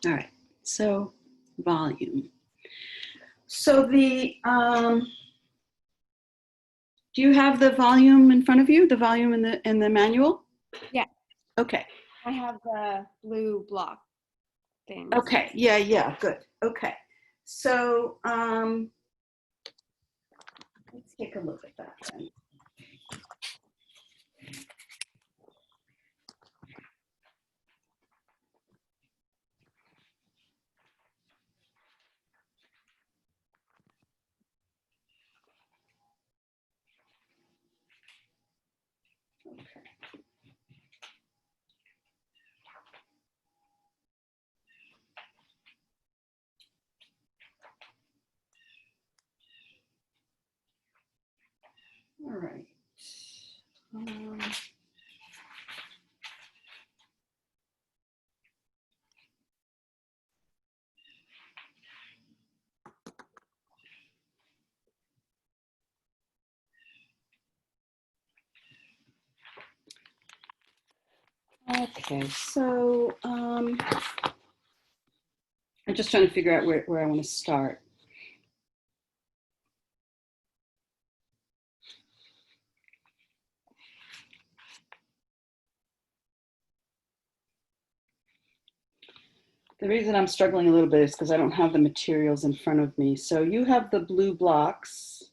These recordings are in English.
All right, so volume. So the, do you have the volume in front of you, the volume in the manual? Yeah. Okay. I have the blue block things. Okay, yeah, good. Okay, so let's take a look at that then. All right. Okay, so I'm just trying to figure out where I want to start. The reason I'm struggling a little bit is because I don't have the materials in front of me. So you have the blue blocks,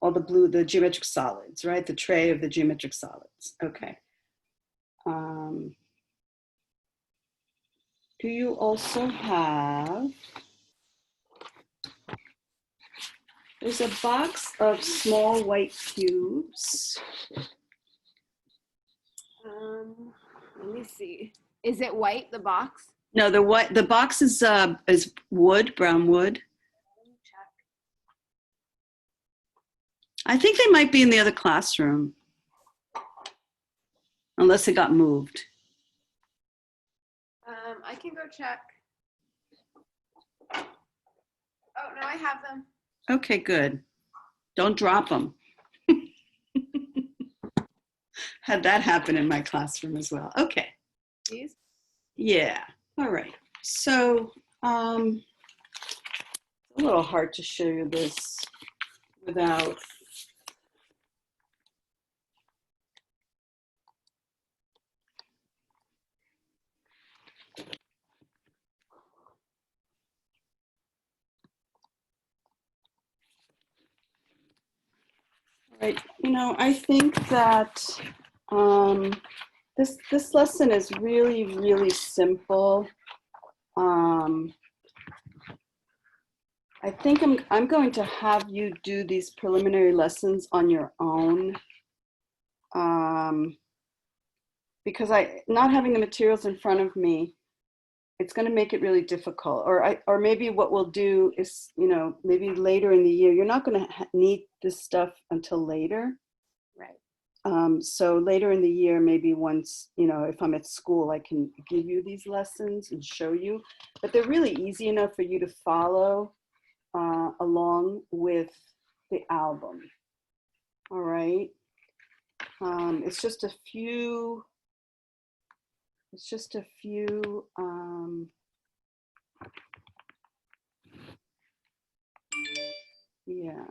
all the geometric solids, right? The tray of the geometric solids. Okay. Do you also have, there's a box of small white cubes. Let me see. Is it white, the box? No, the box is wood, brown wood. Let me check. I think they might be in the other classroom, unless it got moved. I can go check. Oh, no, I have them. Okay, good. Don't drop them. Had that happen in my classroom as well. Okay. These? Yeah. All right. So it's a little hard to show you this without. Right. You know, I think that this lesson is really, really simple. I think I'm going to have you do these preliminary lessons on your own, because not having the materials in front of me, it's going to make it really difficult. Or maybe what we'll do is, you know, maybe later in the year, you're not going to need this stuff until later. Right. So later in the year, maybe once, you know, if I'm at school, I can give you these lessons and show you. But they're really easy enough for you to follow along with the album. All right. It's just a few. Yeah.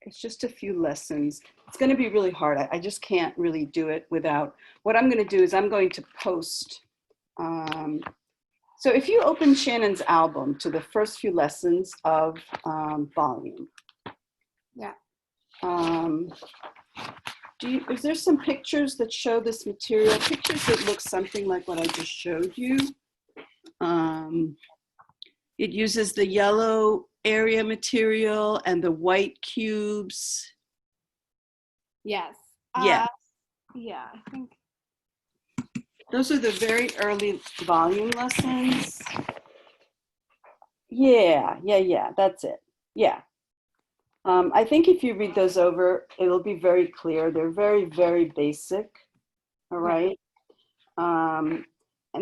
It's just a few lessons. It's going to be really hard. I just can't really do it without. What I'm going to do is I'm going to post. So if you open Shannon's album to the first few lessons of volume. Yeah. Is there some pictures that show this material? Pictures that look something like what I just showed you. It uses the yellow area material and the white cubes. Yes. Yeah. Yeah, I think. Those are the very early volume lessons. Yeah, that's it. Yeah. I think if you read those over, it'll be very clear. They're very, very basic. All right. And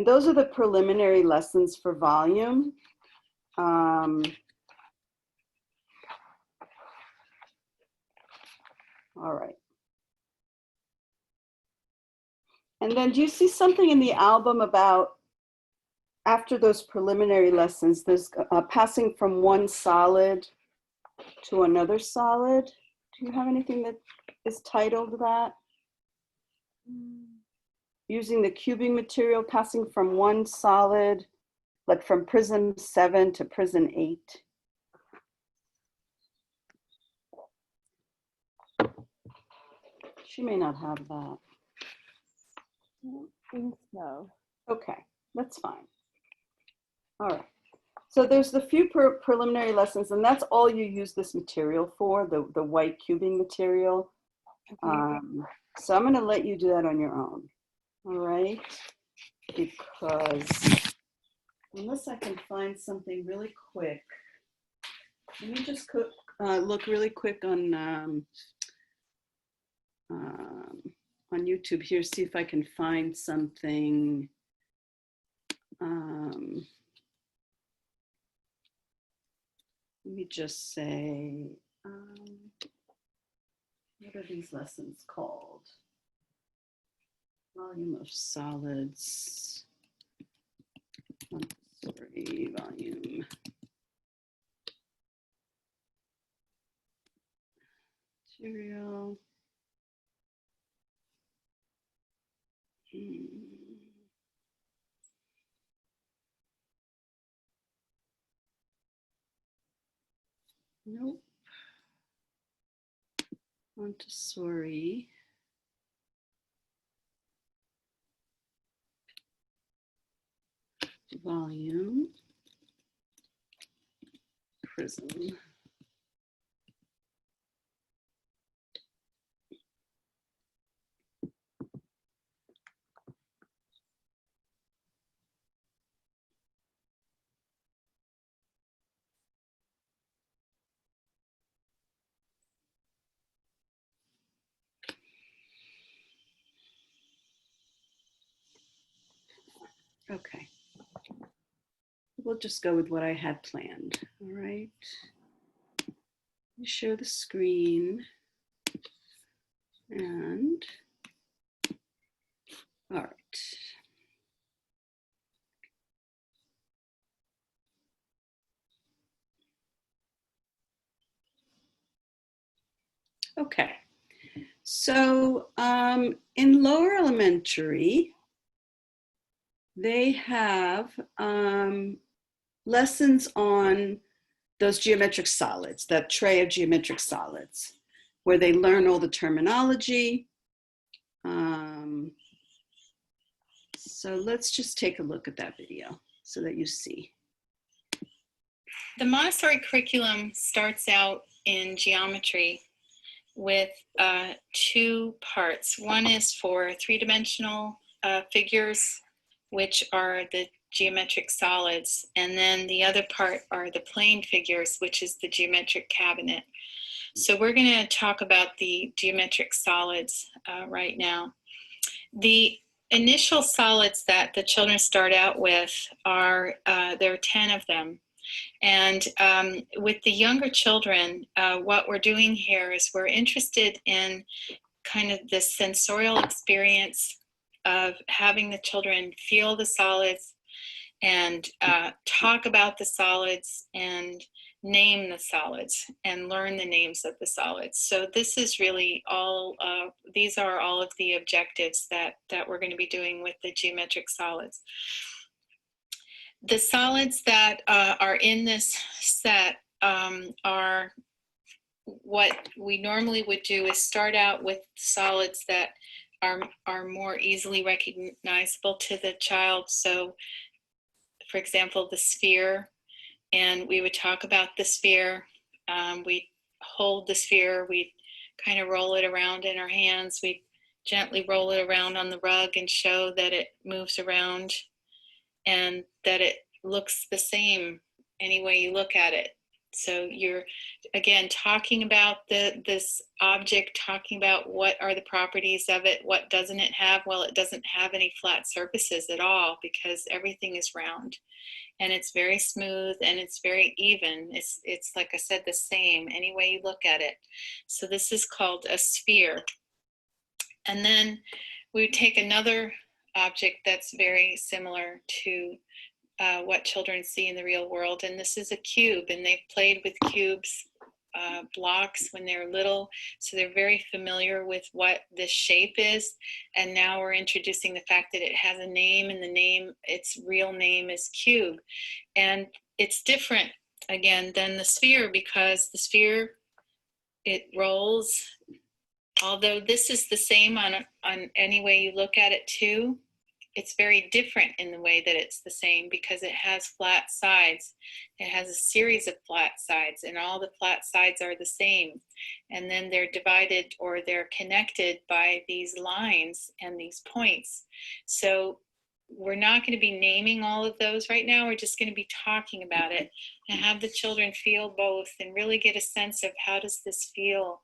those are the preliminary lessons for volume. All right. And then do you see something in the album about after those preliminary lessons, there's passing from one solid to another solid. Do you have anything that is titled that? Using the cubing material, passing from one solid, like from prism 7 to prism 8. She may not have that. I don't think so. Okay, that's fine. All right. So there's the few preliminary lessons, and that's all you use this material for, the white cubing material. Okay. So I'm going to let you do that on your own. All right. Because unless I can find something really quick, let me just look really quick on YouTube here, see if I can find something. Let me just say, what are these lessons called? Volume of solids. Sorry, volume. Material. Nope. Montessori. Volume. Prism. Okay. We'll just go with what I had planned. All right. Share the screen. And all right. Okay. So in lower elementary, they have lessons on those geometric solids, that tray of geometric solids, where they learn all the terminology. So let's just take a look at that video so that you see. The Montessori curriculum starts out in geometry with two parts. One is for three-dimensional figures, which are the geometric solids, and then the other part are the plane figures, which is the geometric cabinet. So we're going to talk about the geometric solids right now. The initial solids that the children start out with are, there are 10 of them. And with the younger children, what we're doing here is we're interested in kind of the sensorial experience of having the children feel the solids and talk about the solids and name the solids and learn the names of the solids. So this is really all, these are all of the objectives that we're going to be doing with the geometric solids. The solids that are in this set are what we normally would do is start out with solids that are more easily recognizable to the child. So, for example, the sphere, and we would talk about the sphere. We hold the sphere, we kind of roll it around in our hands, we gently roll it around on the rug and show that it moves around and that it looks the same any way you look at it. So you're, again, talking about this object, talking about what are the properties of it, what doesn't it have? Well, it doesn't have any flat surfaces at all because everything is round. And it's very smooth and it's very even. It's like I said, the same any way you look at it. So this is called a sphere. And then we take another object that's very similar to what children see in the real world. And this is a cube, and they've played with cubes, blocks when they're little, so they're very familiar with what this shape is. And now we're introducing the fact that it has a name, and the name, its real name is cube. And it's different, again, than the sphere, because the sphere, it rolls. Although this is the same on any way you look at it too, it's very different in the way that it's the same, because it has flat sides. It has a series of flat sides, and all the flat sides are the same. And then they're divided, or they're connected by these lines and these points. So we're not going to be naming all of those right now. We're just going to be talking about it and have the children feel both and really get a sense of, how does this feel?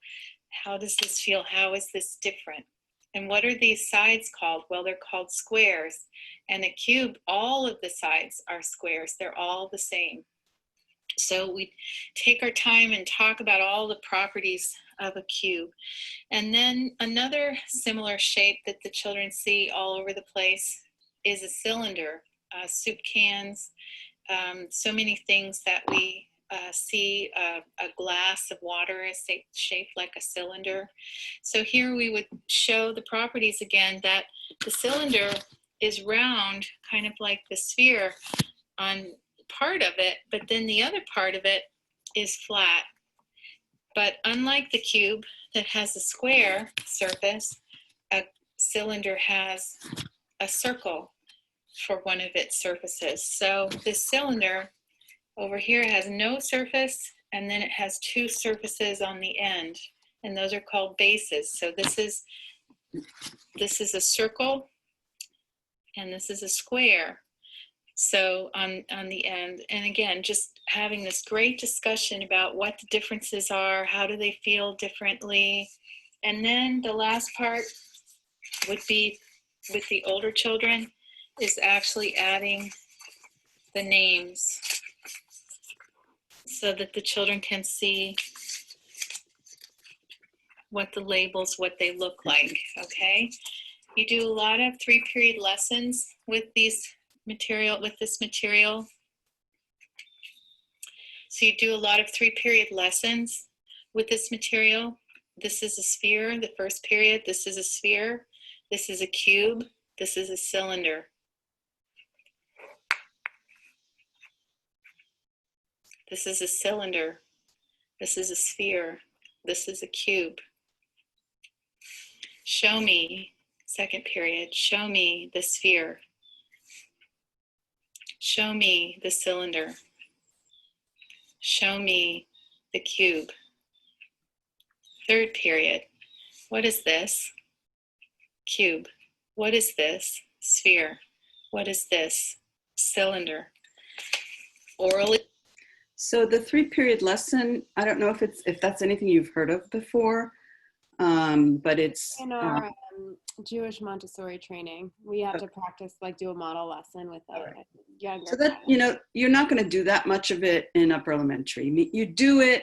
How does this feel? How is this different? And what are these sides called? Well, they're called squares. And a cube, all of the sides are squares. They're all the same. So we take our time and talk about all the properties of a cube. And then another similar shape that the children see all over the place is a cylinder, soup cans, so many things that we see. A glass of water is shaped like a cylinder. So here we would show the properties again, that the cylinder is round, kind of like the sphere on part of it, but then the other part of it is flat. But unlike the cube that has a square surface, a cylinder has a circle for one of its surfaces. So this cylinder over here has no surface, and then it has two surfaces on the end, and those are called bases. So this is a circle, and this is a square. So on the end, and again, just having this great discussion about what the differences are, how do they feel differently. And then the last part would be, with the older children, is actually adding the names, so that the children can see what the labels, what they look like, okay? You do a lot of 3-period lessons with this material. So you do a lot of 3-period lessons with this material. This is a sphere, the first period. This is a sphere. This is a cube. This is a cylinder. This is a cylinder. This is a sphere. This is a cube. Show me, second period, show me the sphere. Show me the cylinder. Show me the cube. Third period, what is this? Cube. What is this? Sphere. What is this? Cylinder. Orally. So the 3-period lesson, I don't know if that's anything you've heard of before, but it's In our Jewish Montessori training, we have to practice, like, do a model lesson with a younger. so that, you're not going to do that much of it in upper elementary. You do it,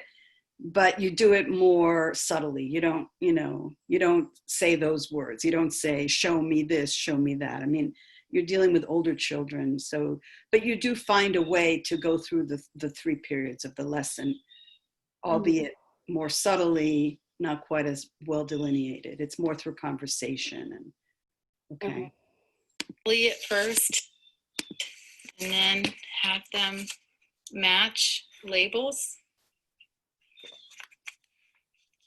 but you do it more subtly. You don't say those words. You don't say, show me this, show me that. I mean, you're dealing with older children, so, but you do find a way to go through the 3 periods of the lesson, albeit more subtly, not quite as well delineated. It's more through conversation. And okay. At first, and then have them match labels.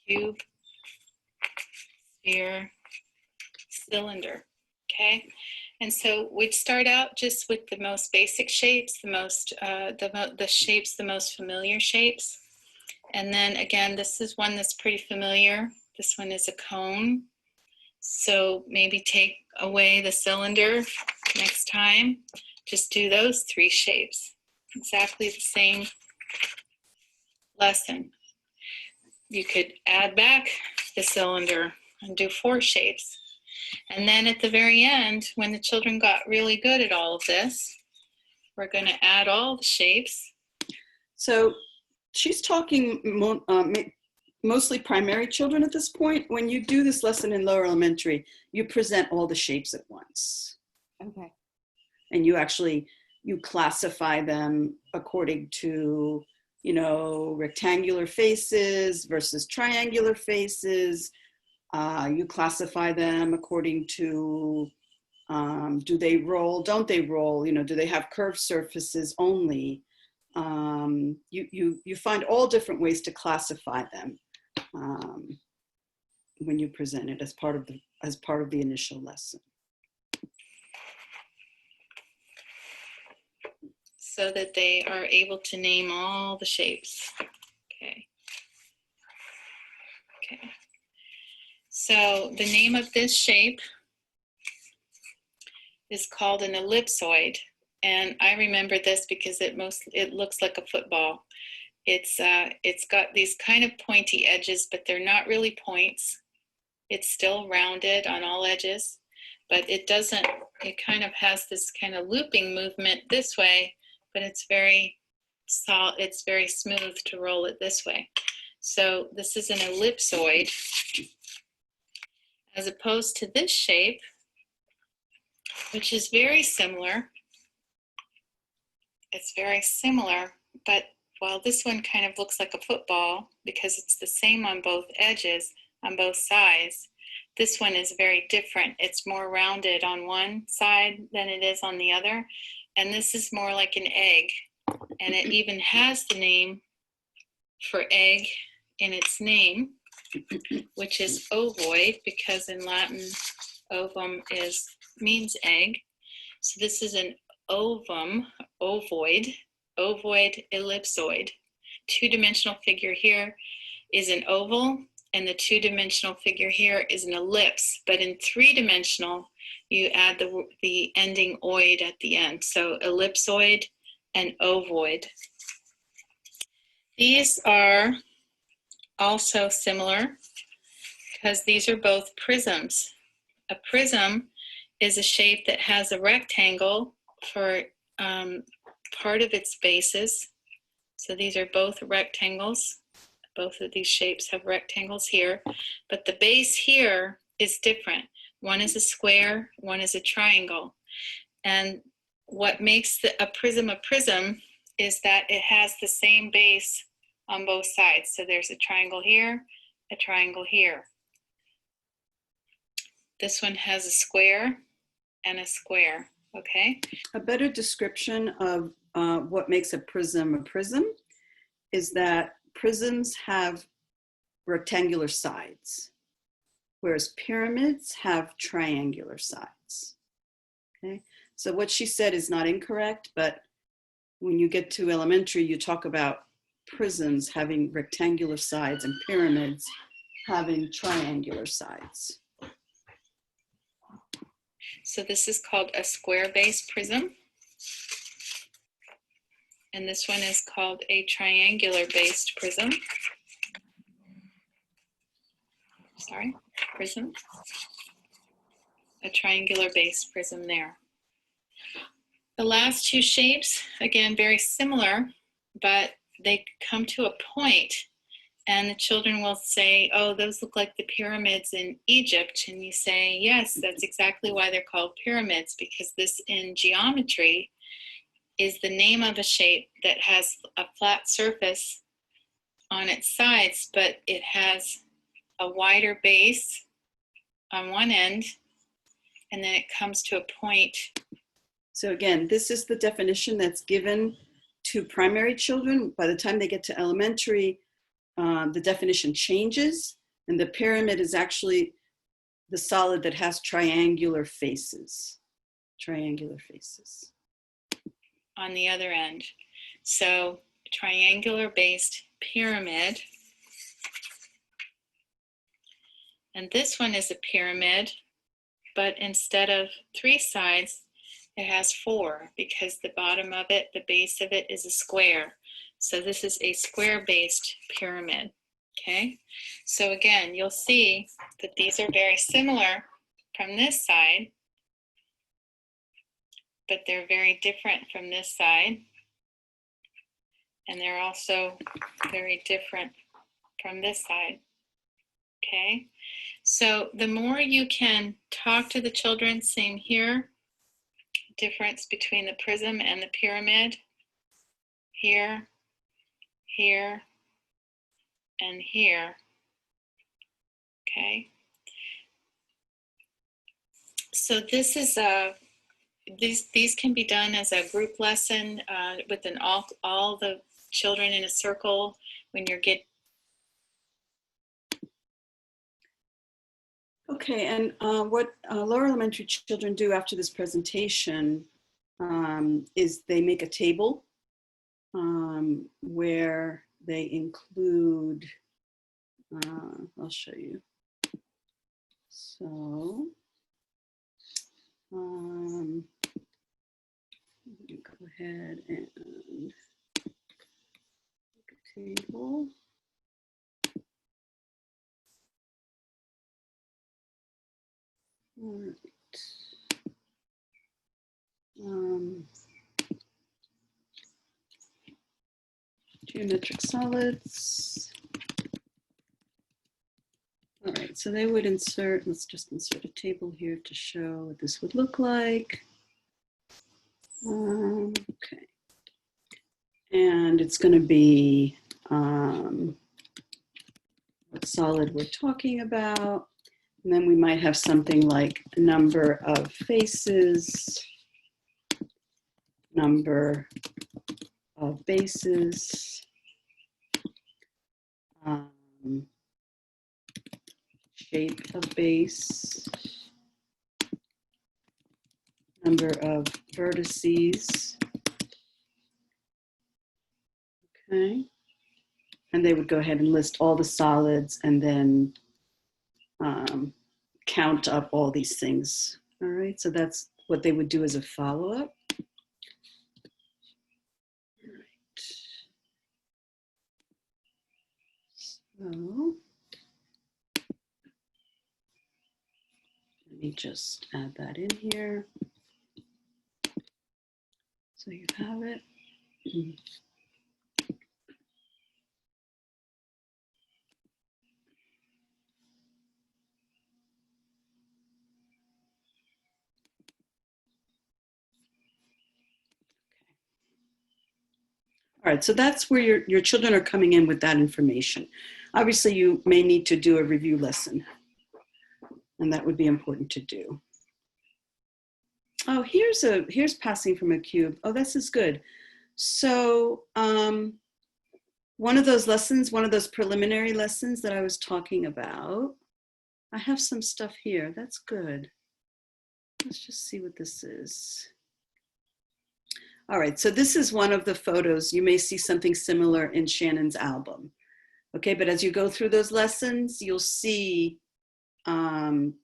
Cube, sphere, cylinder, okay? And so we'd start out just with the most basic shapes, the shapes, the most familiar shapes. And then again, this is one that's pretty familiar. This one is a cone. So maybe take away the cylinder next time. Just do those 3 shapes. Exactly the same lesson. You could add back the cylinder and do 4 shapes. And then at the very end, when the children got really good at all of this, we're going to add all the shapes. So she's talking mostly primary children at this point. When you do this lesson in lower elementary, you present all the shapes at once. Okay. And you actually you classify them according to, you know, rectangular faces versus triangular faces. You classify them according to, do they roll, don't they roll, you know, do they have curved surfaces only? You find all different ways to classify them when you present it as part of the initial lesson. So that they are able to name all the shapes. Okay. Okay. So the name of this shape is called an ellipsoid. And I remember this because it looks like a football. It's got these kind of pointy edges, but they're not really points. It's still rounded on all edges, but it kind of has this kind of looping movement this way, but it's very smooth to roll it this way. So this is an ellipsoid, as opposed to this shape, which is very similar. It's very similar, but while this one kind of looks like a football because it's the same on both edges, on both sides, this one is very different. It's more rounded on one side than it is on the other. And this is more like an egg. And it even has the name for egg in its name, which is ovoid, because in Latin, ovum means egg. So this is an ovum, ovoid ellipsoid. Two-dimensional figure here is an oval, and the two-dimensional figure here is an ellipse. But in three-dimensional, you add the ending oid at the end. So ellipsoid and ovoid. These are also similar because these are both prisms. A prism is a shape that has a rectangle for part of its bases. So these are both rectangles. Both of these shapes have rectangles here, but the base here is different. One is a square, one is a triangle. And what makes a prism is that it has the same base on both sides. So there's a triangle here, a triangle here. This one has a square and a square, okay? A better description of what makes a prism is that prisms have rectangular sides, whereas pyramids have triangular sides. Okay, so what she said is not incorrect, but when you get to elementary, you talk about prisms having rectangular sides and pyramids having triangular sides. So this is called a square-based prism. And this one is called a triangular-based prism. Sorry, prism. A triangular-based prism there. The last two shapes, again, very similar, but they come to a point and the children will say, oh, those look like the pyramids in Egypt. And you say, yes, that's exactly why they're called pyramids, because this in geometry is the name of a shape that has a flat surface on its sides, but it has a wider base on one end, and then it comes to a point. So again, this is the definition that's given to primary children. By the time they get to elementary, the definition changes, and the pyramid is actually the solid that has triangular faces. Triangular faces. On the other end. So triangular-based pyramid. And this one is a pyramid, but instead of 3 sides, it has 4 because the bottom of it, the base of it is a square. So this is a square-based pyramid, okay? So again, you'll see that these are very similar from this side, but they're very different from this side. And they're also very different from this side, okay? So the more you can talk to the children, same here, difference between the prism and the pyramid. Here, here, and here. Okay. So this is these can be done as a group lesson with all the children in a circle when you're Okay, and what lower elementary children do after this presentation is they make a table where they include, I'll show you. So, go ahead and make a table. All right. Geometric solids. All right, so they would insert, let's just insert a table here to show what this would look like. Okay. And it's going to be what solid we're talking about. And then we might have something like number of faces, number of bases, shape of base, number of vertices. Okay. And they would go ahead and list all the solids and then count up all these things. All right, so that's what they would do as a follow-up. All right. So let me just add that in here. So you have it. All right, so that's where your children are coming in with that information. Obviously, you may need to do a review lesson, and that would be important to do. Oh, here's passing from a cube. Oh, this is good. So one of those lessons, one of those preliminary lessons that I was talking about, I have some stuff here. That's good. Let's just see what this is. All right, so this is one of the photos. You may see something similar in Shannon's album. Okay, but as you go through those lessons, you'll see some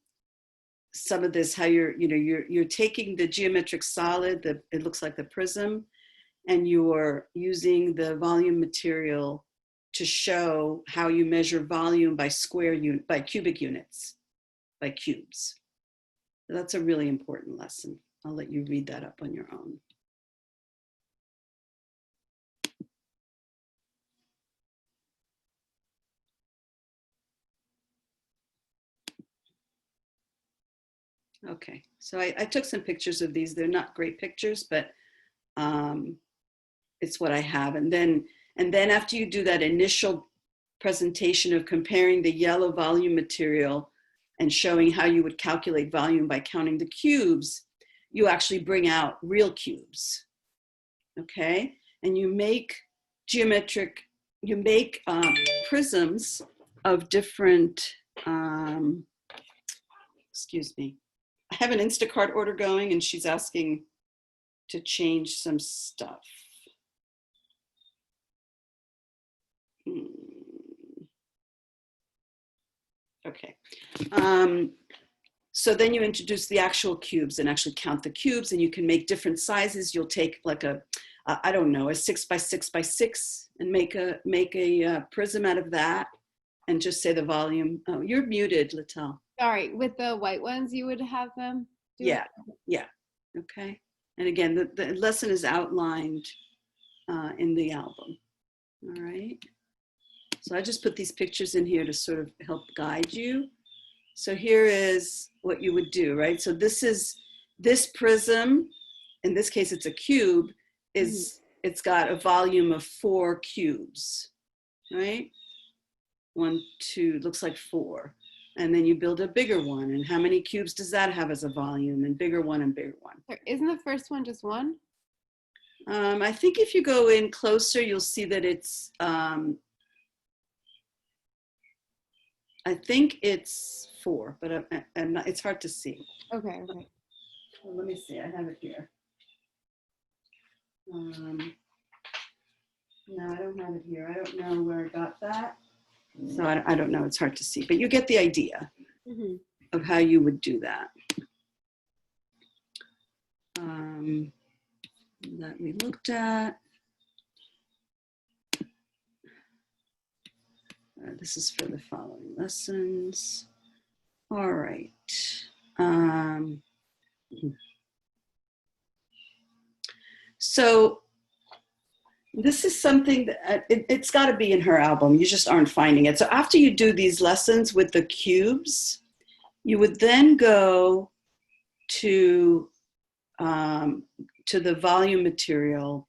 of this, how you're taking the geometric solid, it looks like the prism, and you're using the volume material to show how you measure volume by by cubic units, by cubes. So that's a really important lesson. I'll let you read that up on your own. Okay, so I took some pictures of these. They're not great pictures, but it's what I have. And then after you do that initial presentation of comparing the yellow volume material and showing how you would calculate volume by counting the cubes, you actually bring out real cubes, okay? And you make prisms of different, excuse me. I have an Instacart order going and she's asking to change some stuff. Okay. So then you introduce the actual cubes and actually count the cubes, and you can make different sizes. You'll take like I don't know, a 6x6x6 and make a prism out of that and just say the volume. Oh, you're muted, Littell. Sorry, with the white ones, you would have them do Yeah, it? yeah, okay. And again, the lesson is outlined in the album, all right? So I just put these pictures in here to sort of help guide you. So here is what you would do, right? So this prism in this case it's a cube, is it's got a volume of 4 cubes, right? 1, 2, looks like 4. And then you build a bigger one. And how many cubes does that have as a volume? And bigger one and bigger one. Isn't the first one just 1? I think if you go in closer, you'll see that it's, I think it's 4, but I'm not, it's hard to see. Okay. Well, let me see, I have it here. No, I don't have it here. I don't know where I got that. So I don't know, it's hard to see, but you get the idea of how you would do that. That we looked at. This is for the following lessons. All right. So this is something that it's got to be in her album. You just aren't finding it. So after you do these lessons with the cubes, you would then go to the volume material.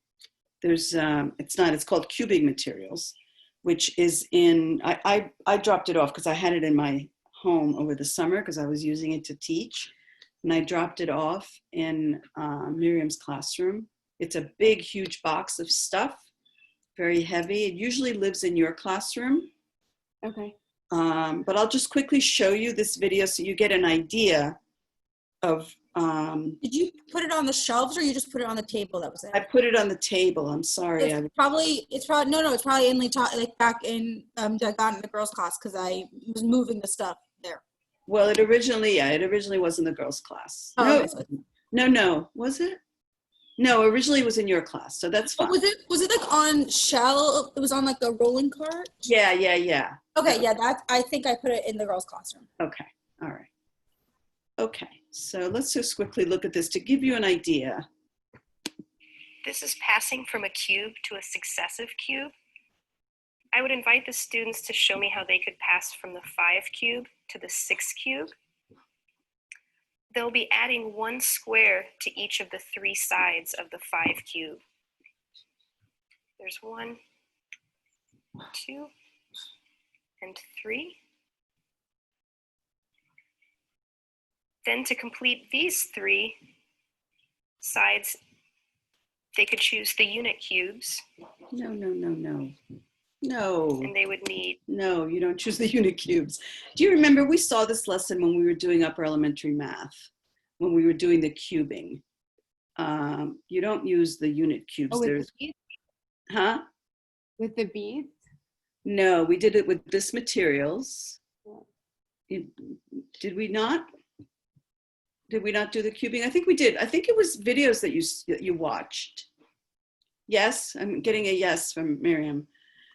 There's it's called cubing materials, which is in, I dropped it off because I had it in my home over the summer because I was using it to teach, and I dropped it off in Miriam's classroom. It's a big, huge box of stuff, very heavy. It usually lives in your classroom. Okay. But I'll just quickly show you this video so you get an idea of. Did you put it on the shelves or you just put it on the table that was there? I put it on the table. I'm sorry. It's probably in like back in I got in the girls' class because I was moving the stuff there. Well, it originally was in the girls' class. Oh, No, was it? No, originally it was in your class, so that's fine. Was it like on shelf? It was on like a rolling cart? Yeah. Okay, yeah, I think I put it in the girls' classroom. Okay, all right. Okay, so let's just quickly look at this to give you an idea. This is passing from a cube to a successive cube. I would invite the students to show me how they could pass from the 5 cube to the 6 cube. They'll be adding 1 square to each of the 3 sides of the 5 cube. There's 1, 2, and 3. Then to complete these 3 sides, they could choose the unit cubes. No. And they would need. No, you don't choose the unit cubes. Do you remember we saw this lesson when we were doing upper elementary math, when we were doing the cubing? You don't use the unit cubes. Oh, with the beads? Huh? With the beads? No, we did it with this materials. Did we not? Did we not do the cubing? I think we did. I think it was videos that you watched. Yes, I'm getting a yes from Miriam.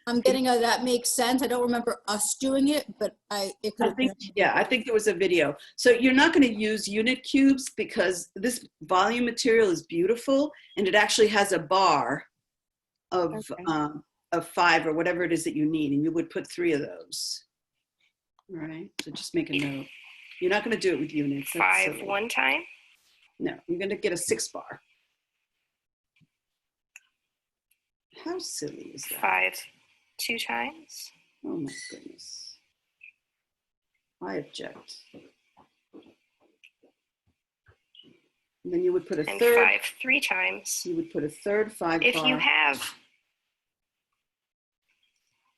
I'm getting a that makes sense. I don't remember us doing it, but I think there was a video. So you're not going to use unit cubes because this volume material is beautiful and it actually has a bar of 5 or whatever it is that you need, and you would put 3 of those. All right, so just make a note. You're not going to do it with units. 5 one time? No, you're going to get a 6 bar. How silly is that? 5 2 times? Oh my goodness. I object. And then you would put a and third. 5 3 times. You would put a third 5 If bar. you have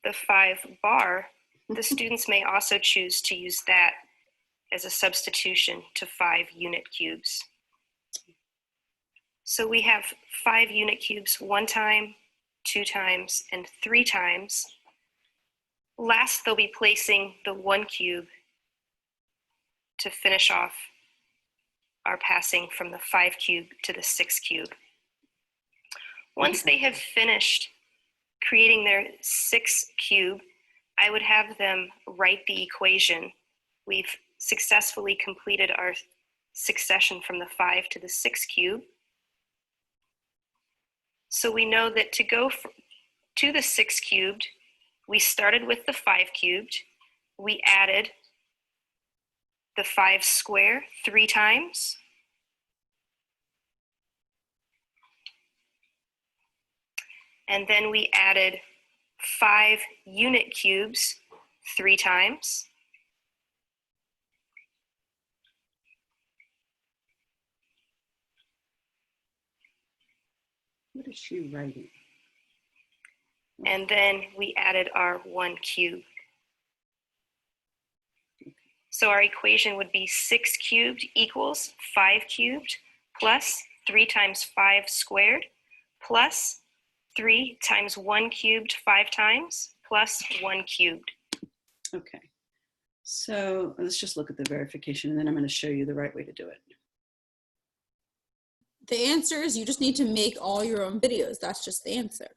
the 5 bar, the students may also choose to use that as a substitution to 5 unit cubes. So we have 5 unit cubes 1 time, 2 times, and 3 times. Last, they'll be placing the 1 cube to finish off our passing from the 5 cube to the 6 cube. Once they have finished creating their 6 cube, I would have them write the equation. We've successfully completed our succession from the 5 to the 6 cube. So we know that to go to the 6 cubed, we started with the 5 cubed. We added the 5 square 3 times. And then we added 5 unit cubes 3 times. What is she writing? And then we added our 1 cube. So our equation would be 6 cubed equals 5 cubed plus 3 times 5 squared plus 3 times 1 cubed 5 times plus 1 cubed. Okay. So let's just look at the verification, and then I'm going to show you the right way to do it. The answer is you just need to make all your own videos. That's just the answer.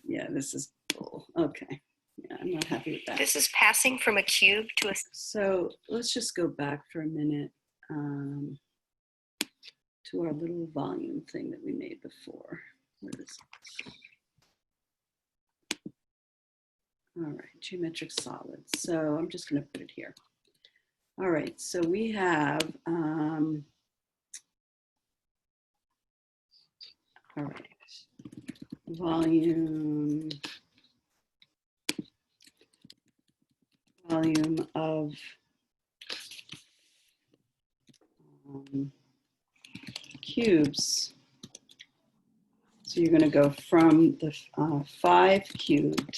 Yeah, this is cool. Okay. Yeah, I'm not happy with that. This is passing from a cube to a... So let's just go back for a minute to our little volume thing that we made before. Where is it? All right, geometric solids. So I'm just going to put it here. All right, so we have, all right, volume of cubes. So you're going to go from the 5 cube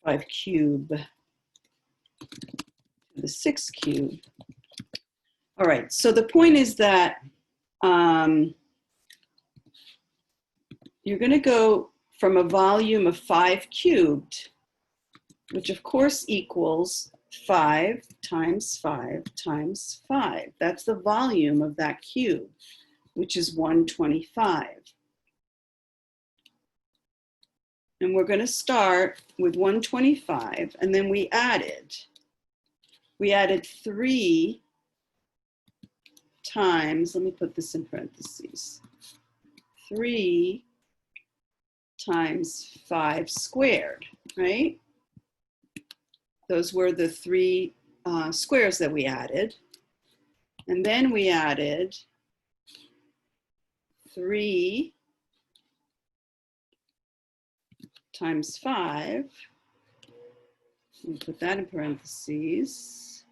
to the 6 cube. All right, so the point is that you're going to go from a volume of 5 cubed, which of course equals 5 times 5 times 5. That's the volume of that cube, which is 125. And we're going to start with 125, and then we added 3 times, let me put this in parentheses, 3 times 5 squared, right? Those were the 3 squares that we added. And then we added 3 times 5. Let me put that in parentheses.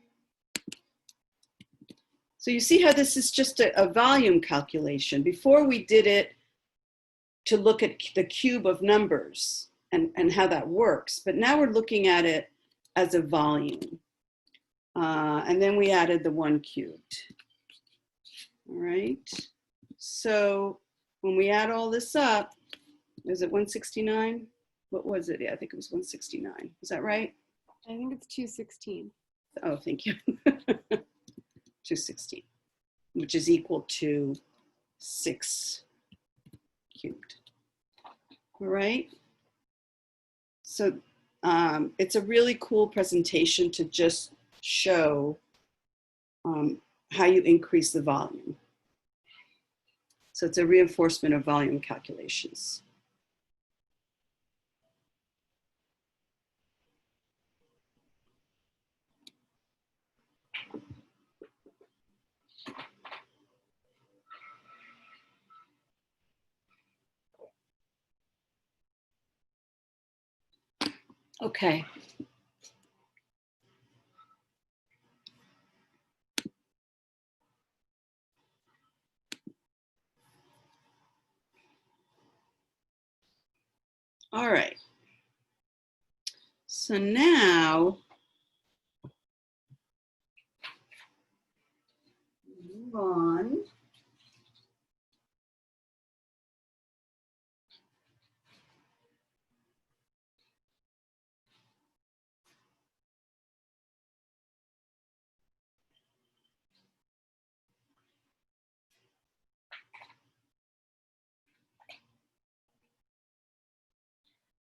So you see how this is just a volume calculation. Before we did it to look at the cube of numbers and how that works, but now we're looking at it as a volume. And then we added the 1 cubed. All right. So when we add all this up, is it 169? What was it? Yeah, I think it was 169. Is that right? I think it's 216. Oh, thank you. 216, which is equal to 6 cubed. All right. So it's a really cool presentation to just show how you increase the volume. So it's a reinforcement of volume calculations. Okay. All right. So now, move on.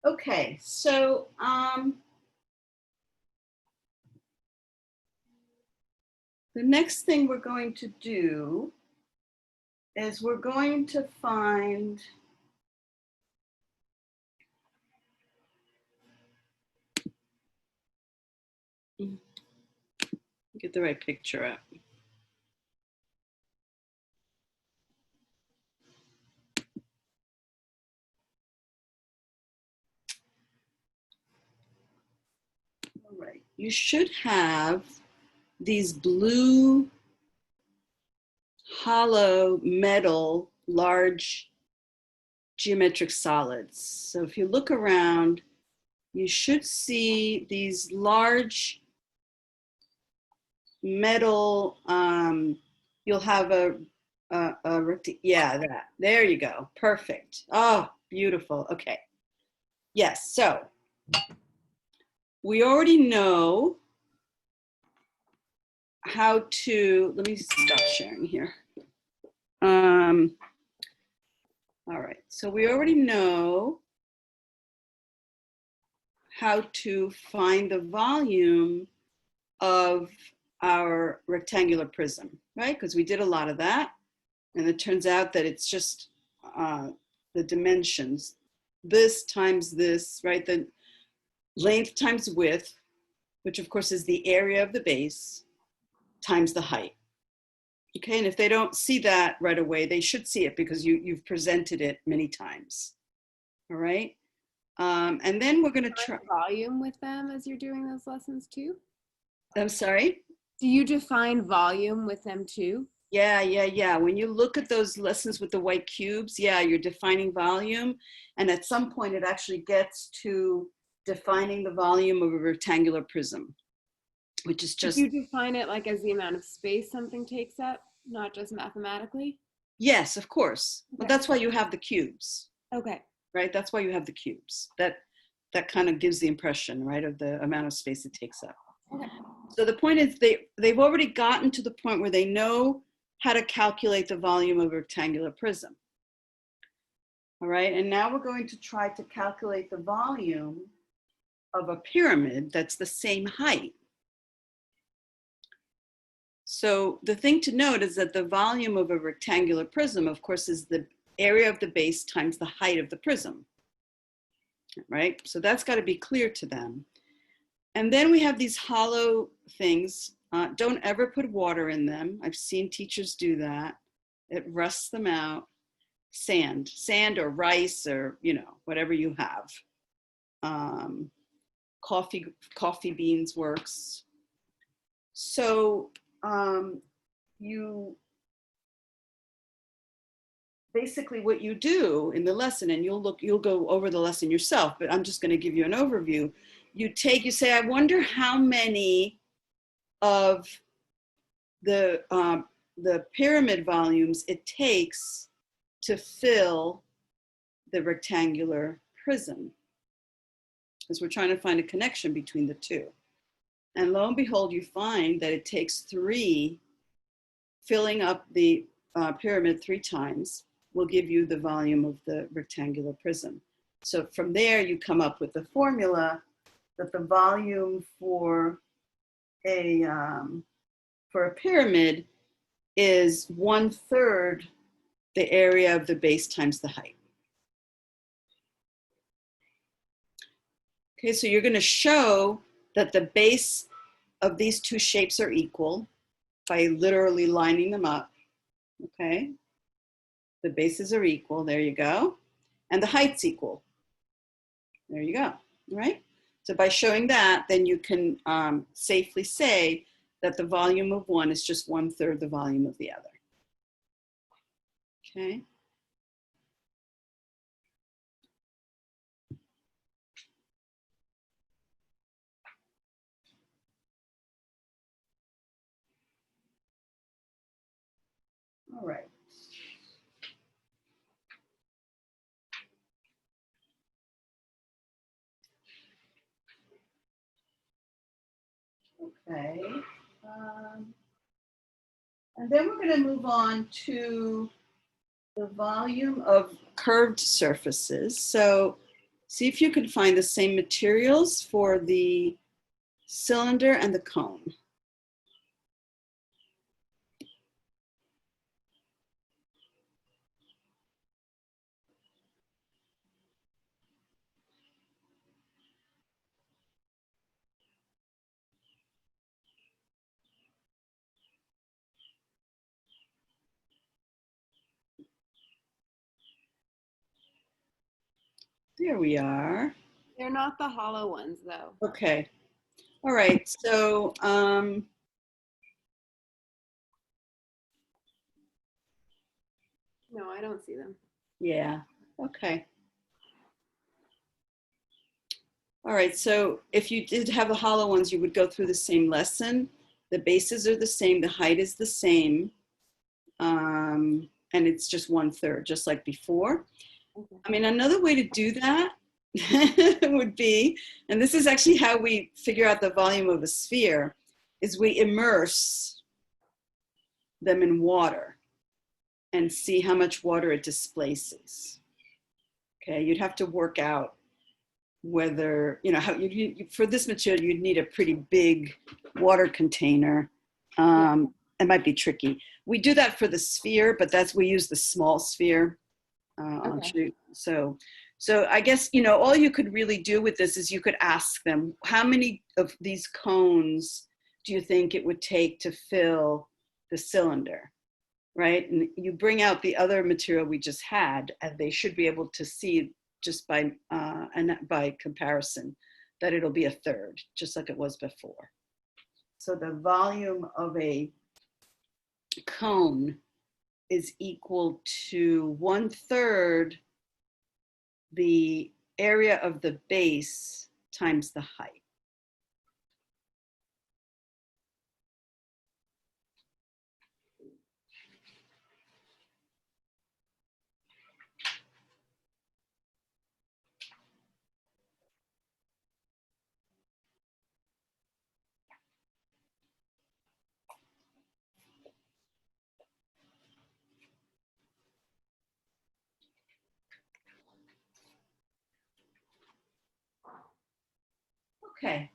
Okay, so the next thing we're going to do is we're going to find get the right picture up. you should have these blue hollow metal large geometric solids. So if you look around, you should see these large metal, you'll have yeah, that, there you go, perfect. Oh, beautiful, okay. Yes, so we already know how to, let me stop sharing here. All right, so we already know how to find the volume of our rectangular prism, right? Because we did a lot of that. And it turns out that it's just the dimensions, this times this, right? The length times width, which of course is the area of the base, times the height. Okay, and if they don't see that right away, they should see it because you've presented it many times. All right. And then we're going to try volume with them as you're doing those lessons too. I'm sorry. Do you define volume with them too? Yeah. When you look at those lessons with the white cubes, yeah, you're defining volume. And at some point it actually gets to defining the volume of a rectangular prism, which is just. You define it like as the amount of space something takes up, not just mathematically? Yes, of course. Okay. Well, that's why you have the cubes, Okay. right? That's why you have the cubes. That kind of gives the impression, right, of the amount of space it takes up. Okay. So the point is they've already gotten to the point where they know how to calculate the volume of a rectangular prism. All right, and now we're going to try to calculate the volume of a pyramid that's the same height. So the thing to note is that the volume of a rectangular prism, of course, is the area of the base times the height of the prism, right? So that's got to be clear to them. And then we have these hollow things. Don't ever put water in them. I've seen teachers do that. It rusts them out. Sand or rice or, whatever you have. Coffee beans works. So you basically what you do in the lesson, and you'll go over the lesson yourself, but I'm just going to give you an overview. You say, I wonder how many of the pyramid volumes it takes to fill the rectangular prism, because we're trying to find a connection between the two. And lo and behold, you find that it takes 3, filling up the pyramid 3 times will give you the volume of the rectangular prism. So from there, you come up with the formula that the volume for a pyramid is 1/3 the area of the base times the height. Okay, so you're going to show that the base of these two shapes are equal by literally lining them up. Okay, the bases are equal, there you go, and the height's equal. There you go, all right? So by showing that, then you can safely say that the volume of one is just 1/3 the volume of the other. Okay. All right. Okay. And then we're going to move on to the volume of curved surfaces. So see if you can find the same materials for the cylinder and the cone. There we are. They're not the hollow ones though. Okay. All right, so No, I don't see them. yeah, okay. All right, so if you did have the hollow ones, you would go through the same lesson. The bases are the same, the height is the same, and it's just 1/3, just like before. Okay. I mean, another way to do that would be, and this is actually how we figure out the volume of a sphere, is we immerse them in water and see how much water it displaces. Okay, you'd have to work out whether, you know, how for this material, you'd need a pretty big water container. It might be tricky. We do that for the sphere, but we use the small sphere. Okay. So I guess, you know, all you could really do with this is you could ask them, how many of these cones do you think it would take to fill the cylinder, right? And you bring out the other material we just had, and they should be able to see just by comparison that it'll be 1/3, just like it was before. So the volume of a cone is equal to 1/3 the area of the base times the height. Okay.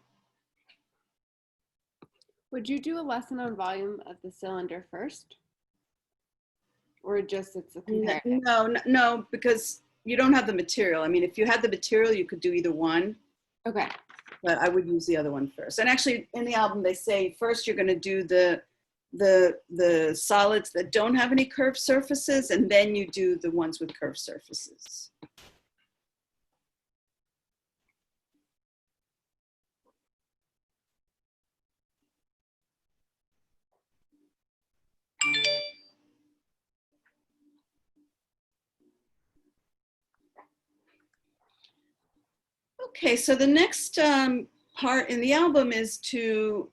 Would you do a lesson on volume of the cylinder first? Or just it's a comparative? No, because you don't have the material. I mean, if you had the material, you could do either one, Okay. but I would use the other one first. And actually, in the album, they say first you're going to do the solids that don't have any curved surfaces, and then you do the ones with curved surfaces. Okay, so the next part in the album is to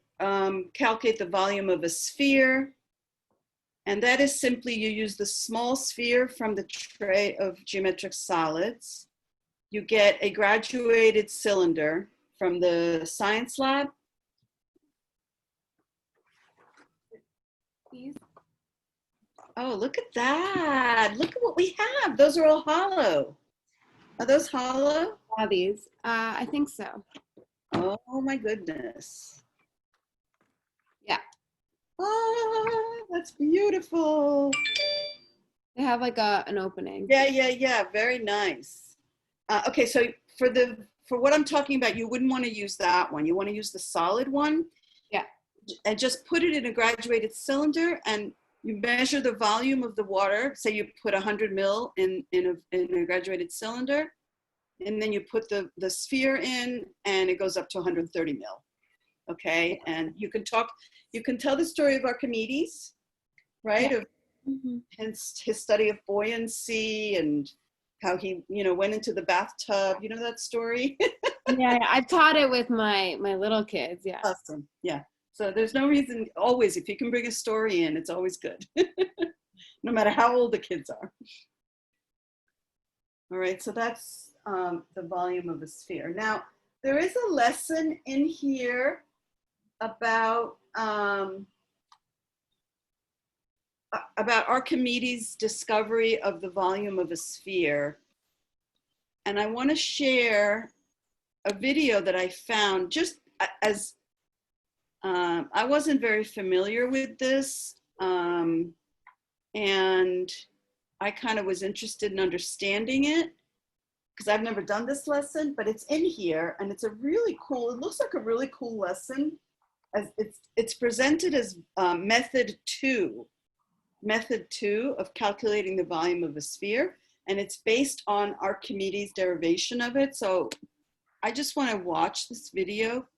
calculate the volume of a sphere. And that is simply, you use the small sphere from the tray of geometric solids. You get a graduated cylinder from the science lab. These? Oh, look at that. Look at what we have. Those are all hollow. Are those hollow? These. I think so. Oh my goodness. Yeah. Ah, that's beautiful. They have like an opening. Yeah. Very nice. Okay, so for what I'm talking about, you wouldn't want to use that one. You want to use the solid one. Yeah. And just put it in a graduated cylinder, and you measure the volume of the water. Say you put 100 ml in a graduated cylinder, and then you put the sphere in, and it goes up to 130 ml. Okay, and you can tell the story of Archimedes, right? Yeah. Of his study of buoyancy and how he, went into the bathtub. You know that story? Yeah, I've taught it with my little kids. Yeah. Awesome. Yeah. So there's no reason, always, if you can bring a story in, it's always good, no matter how old the kids are. All right, so that's the volume of a sphere. Now, there is a lesson in here about Archimedes' discovery of the volume of a sphere. And I want to share a video that I found just as I wasn't very familiar with this, and I kind of was interested in understanding it because I've never done this lesson, but it's in here, and it's a really cool, it looks like a really cool lesson. As it's presented as method two of calculating the volume of a sphere, and it's based on Archimedes' derivation of it. So I just want to watch this video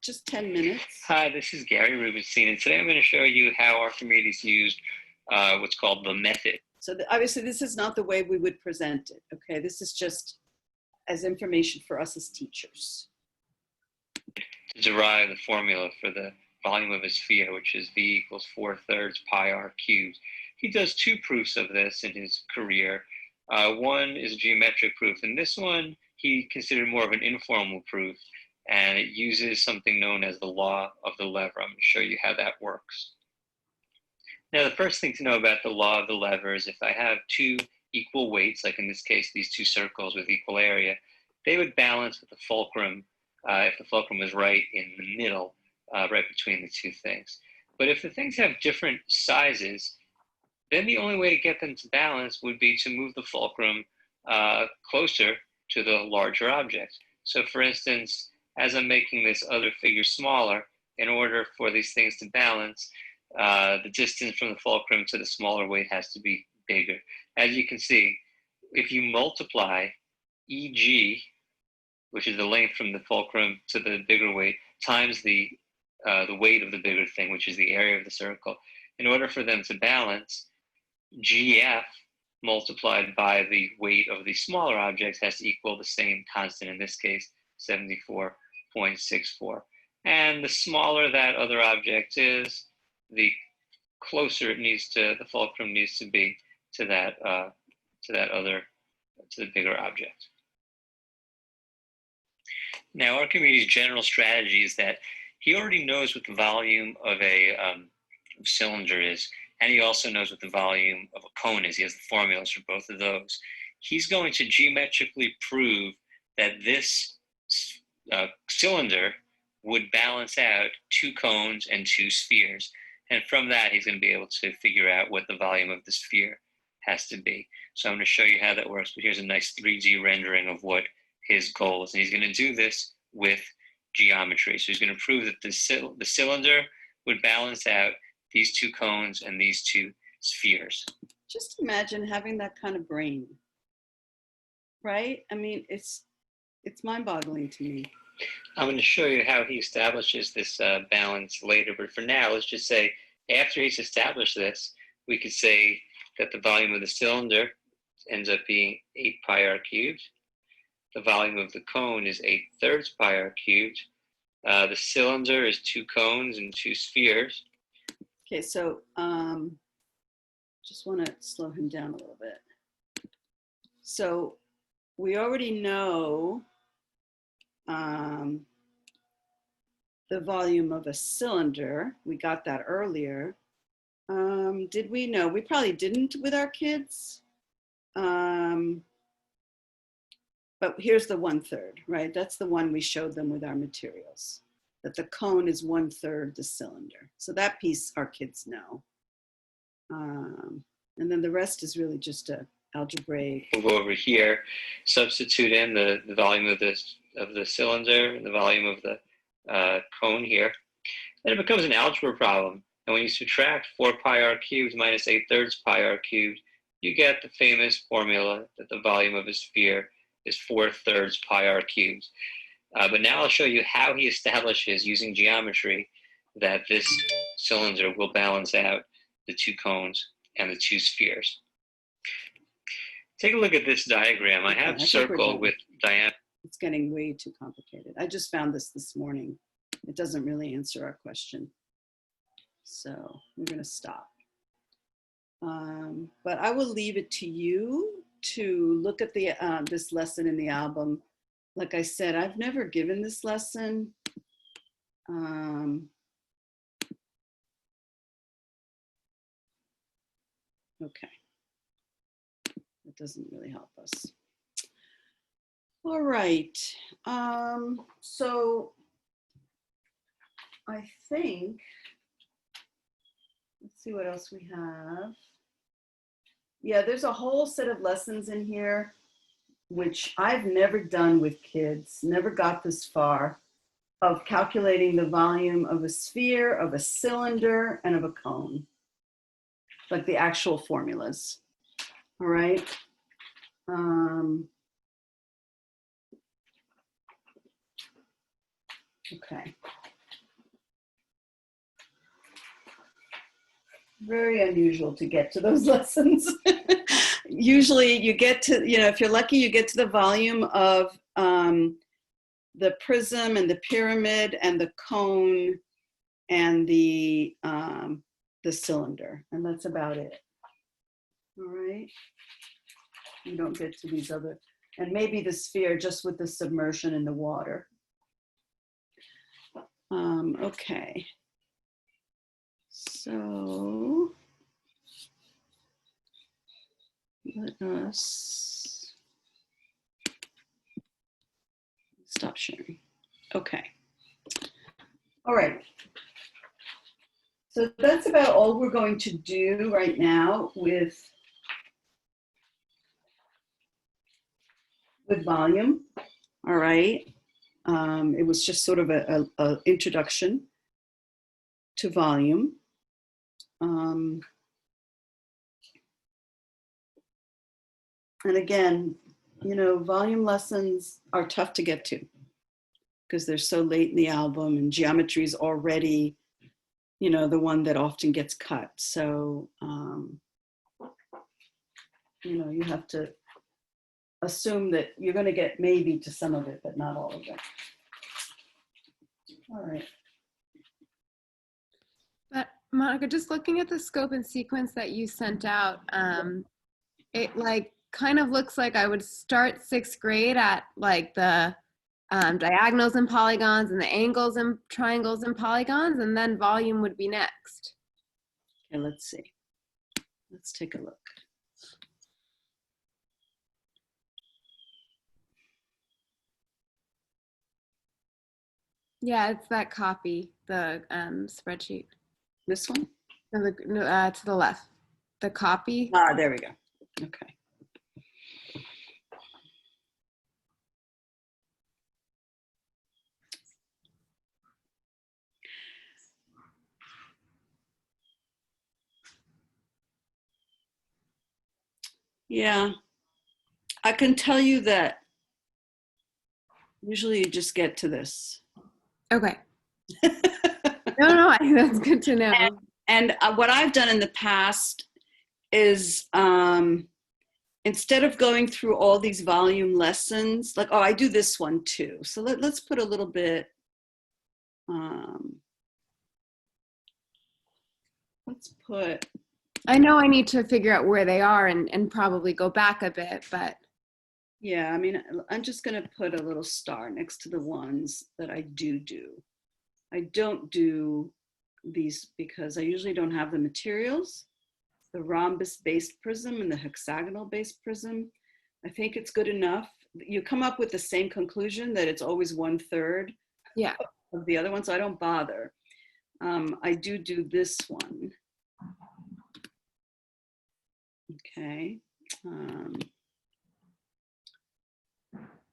just 10 minutes. Hi, this is Gary Rubenstein, and today I'm going to show you how Archimedes used what's called the method. So obviously this is not the way we would present it, okay? This is just as information for us as teachers. To derive the formula for the volume of a sphere, which is V equals 4/3 pi r cubed. He does two proofs of this in his career. One is a geometric proof, and this one he considered more of an informal proof, and it uses something known as the law of the lever. I'm going to show you how that works. Now, the first thing to know about the law of the lever is if I have two equal weights, like in this case, these two circles with equal area, they would balance with the fulcrum if the fulcrum was right in the middle, right between the two things. But if the things have different sizes, then the only way to get them to balance would be to move the fulcrum closer to the larger object. So for instance, as I'm making this other figure smaller, in order for these things to balance, the distance from the fulcrum to the smaller weight has to be bigger. As you can see, if you multiply EG, which is the length from the fulcrum to the bigger weight, times the weight of the bigger thing, which is the area of the circle, in order for them to balance, GF multiplied by the weight of the smaller objects has to equal the same constant, in this case, 74.64. And the smaller that other object is, the closer it needs to, the fulcrum needs to be to the bigger object. Now, Archimedes' general strategy is that he already knows what the volume of a cylinder is, and he also knows what the volume of a cone is. He has the formulas for both of those. He's going to geometrically prove that this cylinder would balance out two cones and two spheres. And from that, he's going to be able to figure out what the volume of the sphere has to be. So I'm going to show you how that works, but here's a nice 3D rendering of what his goal is. And he's going to do this with geometry. So he's going to prove that the cylinder would balance out these two cones and these two spheres. Just imagine having that kind of brain, right? I mean, it's mind-boggling to me. I'm going to show you how he establishes this balance later, but for now, let's just say after he's established this, we could say that the volume of the cylinder ends up being 8 pi r cubed. The volume of the cone is 8/3 pi r cubed. The cylinder is two cones and two spheres. Okay, so just want to slow him down a little bit. So we already know the volume of a cylinder. We got that earlier. Did we know? We probably didn't with our kids. But here's the 1/3, right? That's the one we showed them with our materials, that the cone is 1/3 the cylinder. So that piece our kids know. And then the rest is really just a algebraic. We'll go over here, substitute in the volume of the cylinder and the volume of the cone here. Then it becomes an algebra problem. And when you subtract 4 pi r cubed minus 8/3 pi r cubed, you get the famous formula that the volume of a sphere is 4/3 pi r cubed. But now I'll show you how he establishes, using geometry, that this cylinder will balance out the two cones and the two spheres. Take a look at this diagram. I have circle with diameter. It's getting way too complicated. I just found this morning. It doesn't really answer our question. So we're going to stop. But I will leave it to you to look at the this lesson in the album. Like I said, I've never given this lesson. Okay. That doesn't really help us. All right. So I think, let's see what else we have. Yeah, there's a whole set of lessons in here, which I've never done with kids, never got this far, of calculating the volume of a sphere, of a cylinder, and of a cone, like the actual formulas. All right. Okay. very unusual to get to those lessons. Usually you get to, if you're lucky, you get to the volume of the prism and the pyramid and the cone and the cylinder, and that's about it. All right. You don't get to these other, and maybe the sphere just with the submersion in the water. Okay. So let us stop sharing. Okay. All right. So that's about all we're going to do right now with volume. All right. It was just sort of a introduction to volume. And again, volume lessons are tough to get to because they're so late in the album, and geometry is already, the one that often gets cut. So, you have to assume that you're going to get maybe to some of it, but not all of it. All right. But Monica, just looking at the scope and sequence that you sent out, it like kind of looks like I would start 6th grade at like the diagonals and polygons and the angles and triangles and polygons, and then volume would be next. Okay, let's see. Let's take a look. Yeah, it's that copy, the spreadsheet. This one? No, to the left, the copy. Ah, there we go. Okay. Yeah, I can tell you that usually you just get to this. Okay. No, that's good to know. And what I've done in the past is instead of going through all these volume lessons, like, I do this one too. So let's put a little bit, let's put. I know I need to figure out where they are and probably go back a bit, but. Yeah, I mean, I'm just going to put a little star next to the ones that I do. I don't do these because I usually don't have the materials. The rhombus-based prism and the hexagonal-based prism, I think it's good enough. You come up with the same conclusion that it's always 1/3 of the other one, so I don't bother. I do this one. Okay.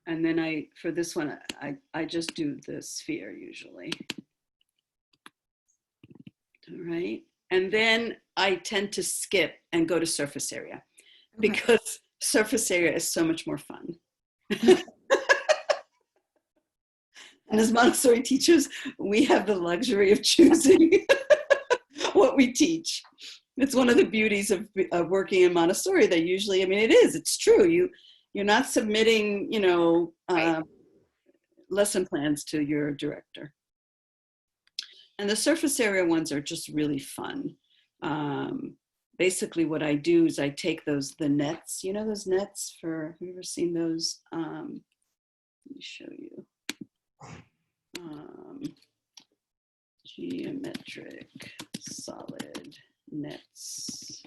And then for this one, I just do the sphere usually. All right. And then I tend to skip and go to surface area because surface area is so much more fun. And as Montessori teachers, we have the luxury of choosing what we teach. It's one of the beauties of working in Montessori that usually, it's true. You're not submitting, lesson plans to your director. And the surface area ones are just really fun. Basically what I do is I take the nets, those nets have you ever seen those? Let me show you. Geometric solid nets.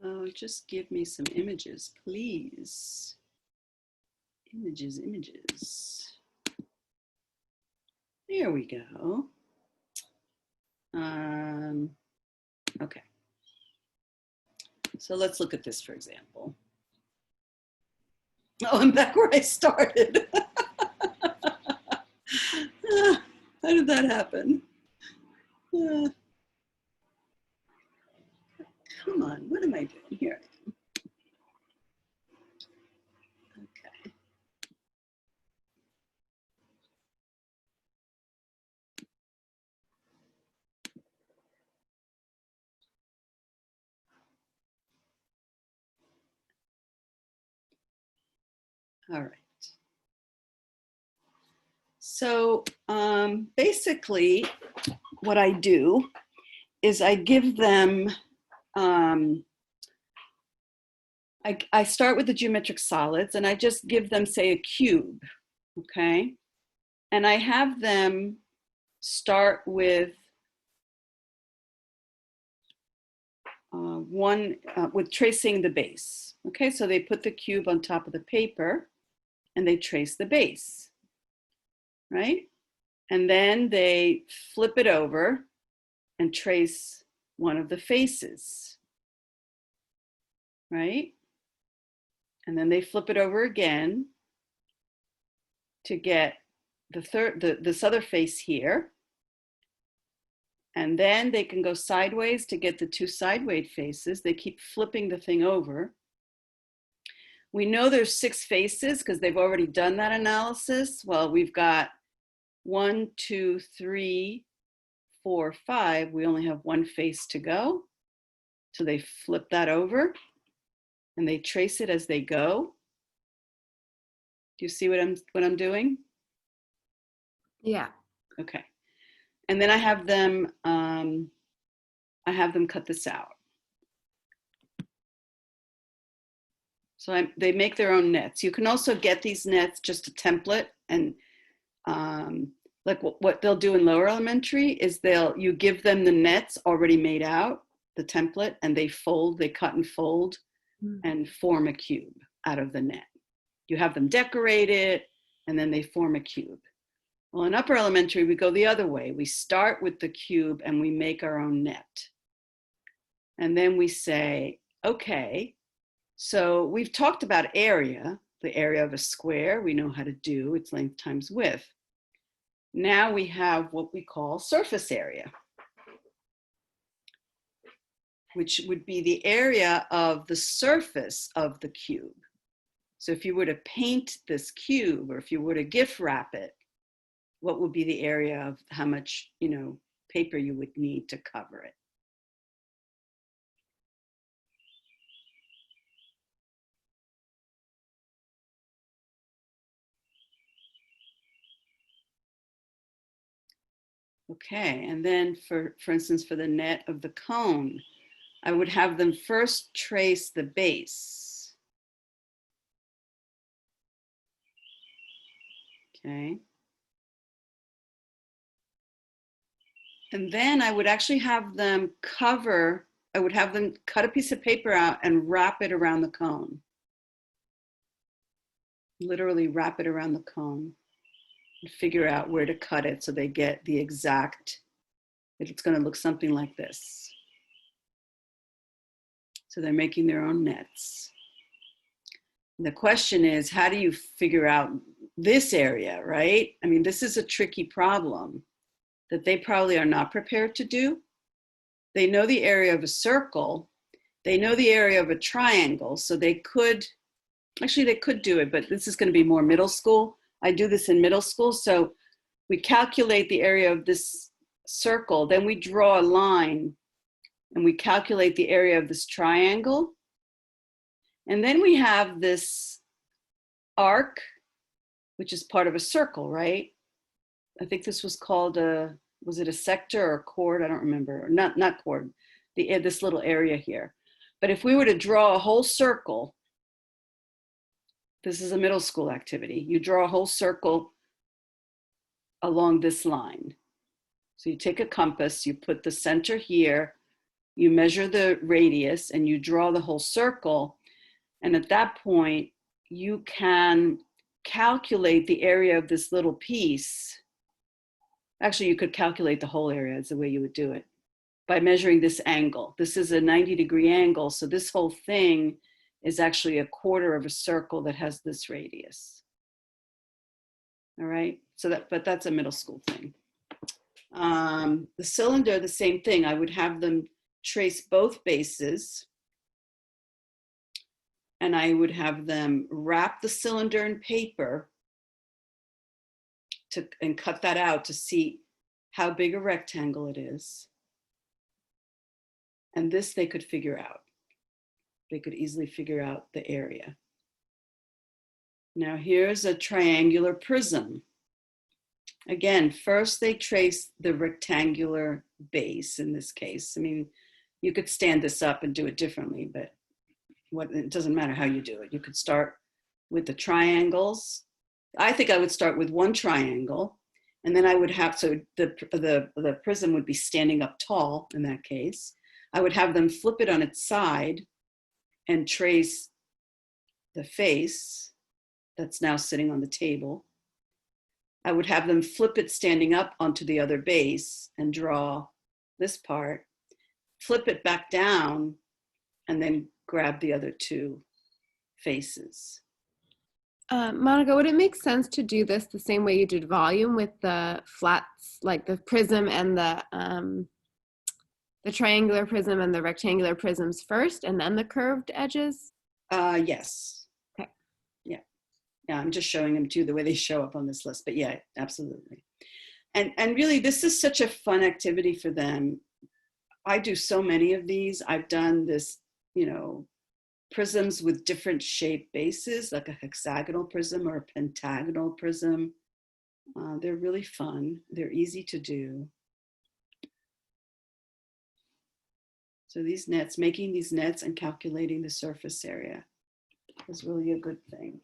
Oh, just give me some images, please. Images. There we go. Okay. So let's look at this, for example. Oh, I'm back where I started. How did that happen? come on, what am I doing here? Okay. All right. So basically what I do is I give them, I start with the geometric solids and I just give them, say, a cube, okay? And I have them start with with tracing the base. Okay, so they put the cube on top of the paper and they trace the base, right? And then they flip it over and trace one of the faces, right? And then they flip it over again to get this other face here. And then they can go sideways to get the two sideways faces. They keep flipping the thing over. We know there's 6 faces because they've already done that analysis. Well, we've got 1, 2, 3, 4, 5. We only have 1 face to go. So they flip that over and they trace it as they go. Do you see what I'm doing? Yeah. Okay. And then I have them cut this out. So they make their own nets. You can also get these nets, just a template, and like what they'll do in lower elementary is you give them the nets already made out, the template, and they cut and fold and form a cube out of the net. You have them decorate it and then they form a cube. Well, in upper elementary, we go the other way. We start with the cube and we make our own net. And then we say, okay, so we've talked about area, the area of a square. We know how to do its length times width. Now we have what we call surface area, which would be the area of the surface of the cube. So if you were to paint this cube or if you were to gift wrap it, what would be the area of how much, paper you would need to cover it? Okay, and then for instance, for the net of the cone, I would have them first trace the base. Okay. And then I would actually have them cut a piece of paper out and wrap it around the cone. Literally wrap it around the cone. Figure out where to cut it so they get the exact, it's going to look something like this. So they're making their own nets. And the question is, how do you figure out this area, right? I mean, this is a tricky problem that they probably are not prepared to do. They know the area of a circle. They know the area of a triangle. So they could do it, but this is going to be more middle school. I do this in middle school. So we calculate the area of this circle, then we draw a line and we calculate the area of this triangle. And then we have this arc, which is part of a circle, right? I think this was called was it a sector or a chord? I don't remember. Not chord, this little area here. But if we were to draw a whole circle, this is a middle school activity. You draw a whole circle along this line. So you take a compass, you put the center here, you measure the radius, and you draw the whole circle. And at that point, you can calculate the area of this little piece. Actually, you could calculate the whole area is the way you would do it by measuring this angle. This is a 90-degree angle, so this whole thing is actually a quarter of a circle that has this radius. All right, but that's a middle school thing. The cylinder, the same thing. I would have them trace both bases, and I would have them wrap the cylinder in paper and cut that out to see how big a rectangle it is. And this they could figure out. They could easily figure out the area. Now here's a triangular prism. Again, first they trace the rectangular base in this case. I mean, you could stand this up and do it differently, but it doesn't matter how you do it. You could start with the triangles. I think I would start with one triangle, and then I would have, so the prism would be standing up tall in that case. I would have them flip it on its side and trace the face that's now sitting on the table. I would have them flip it standing up onto the other base and draw this part, flip it back down, and then grab the other two faces. Monica, would it make sense to do this the same way you did volume with the flats, like the prism and the triangular prism and the rectangular prisms first, and then the curved edges? Yes. Okay. Yeah. Yeah, I'm just showing them too the way they show up on this list, but yeah, absolutely. And really, this is such a fun activity for them. I do so many of these. I've done this, prisms with different shape bases, like a hexagonal prism or a pentagonal prism. They're really fun. They're easy to do. So these nets, making these nets and calculating the surface area is really a good thing.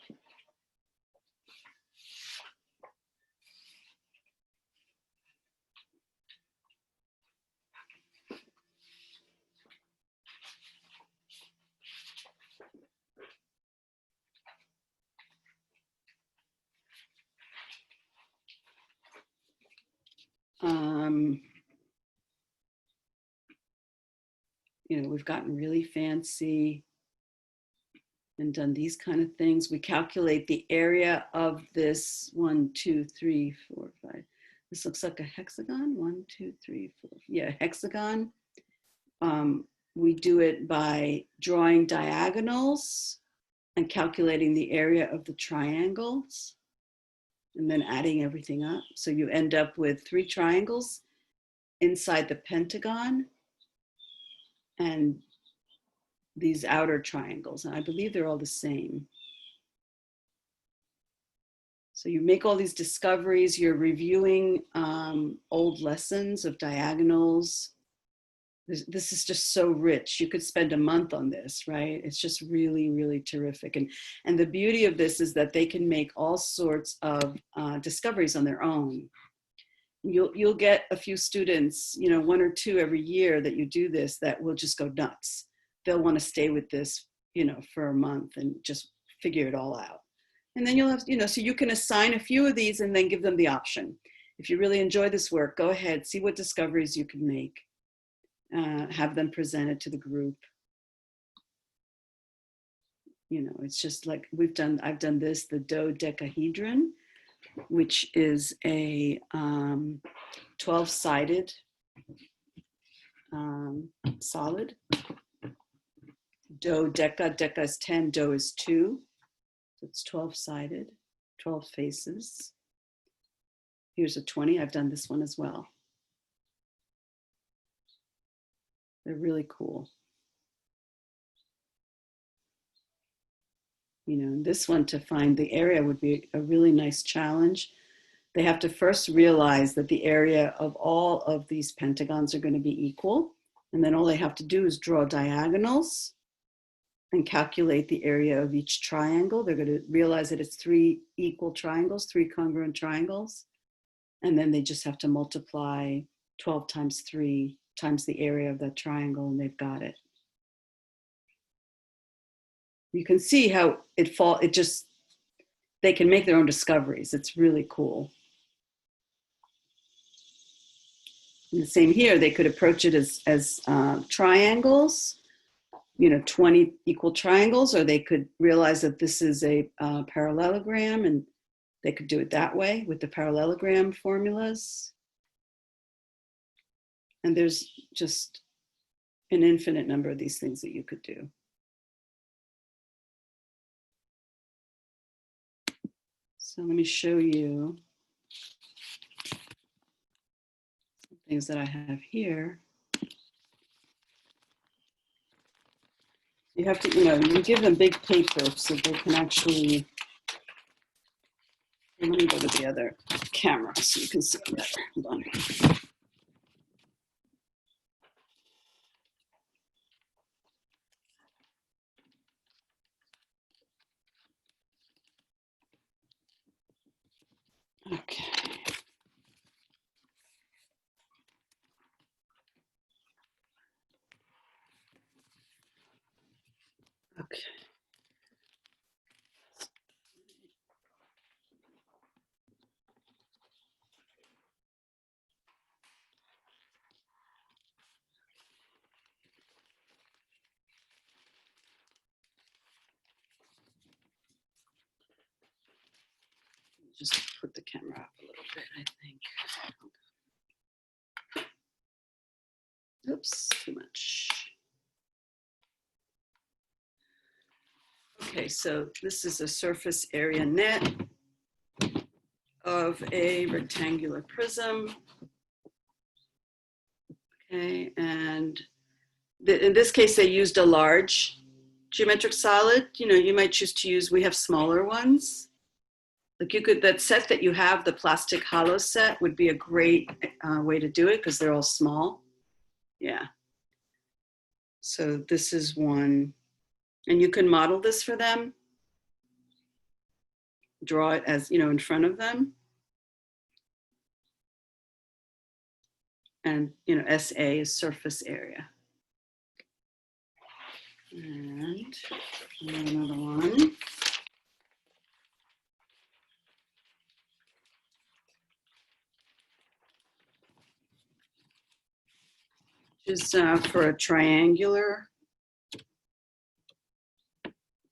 We've gotten really fancy and done these kind of things. We calculate the area of this 1, 2, 3, 4, 5. This looks like a hexagon. 1, 2, 3, 4. Yeah, hexagon. We do it by drawing diagonals and calculating the area of the triangles and then adding everything up. So you end up with 3 triangles inside the pentagon and these outer triangles. And I believe they're all the same. So you make all these discoveries, you're reviewing old lessons of diagonals. This is just so rich. You could spend a month on this, right? It's just really, really terrific. And the beauty of this is that they can make all sorts of discoveries on their own. You'll get a few students, 1 or 2 every year that you do this that will just go nuts. They'll want to stay with this, for a month and just figure it all out. And then you'll have, so you can assign a few of these and then give them the option. If you really enjoy this work, go ahead, see what discoveries you can make. Have them presented to the group. It's just like I've done this, the dodecahedron, which is a 12-sided solid. Deca is 10, do is 2. So it's 12-sided, 12 faces. Here's a 20. I've done this one as well. They're really cool. This one, to find the area would be a really nice challenge. They have to first realize that the area of all of these pentagons are going to be equal. And then all they have to do is draw diagonals and calculate the area of each triangle. They're going to realize that it's 3 equal triangles, 3 congruent triangles. And then they just have to multiply 12 times 3 times the area of that triangle, and they've got it. You can see how they can make their own discoveries. It's really cool. And the same here, they could approach it as triangles, 20 equal triangles, or they could realize that this is a parallelogram, and they could do it that way with the parallelogram formulas. And there's just an infinite number of these things that you could do. So let me show you some things that I have here. You have to, you give them big paper so they can actually, let me go to the other camera so you can see better. Hold on. Okay. Okay. Just put the camera up a little bit, I think. Oops, too much. Okay, so this is a surface area net of a rectangular prism. Okay, and in this case, they used a large geometric solid. You might choose to use, we have smaller ones. Like you could, that set that you have, the plastic hollow set would be a great way to do it because they're all small. Yeah. So this is one, and you can model this for them. Draw it as, in front of them. And, SA is surface area. And another one. Is for a triangular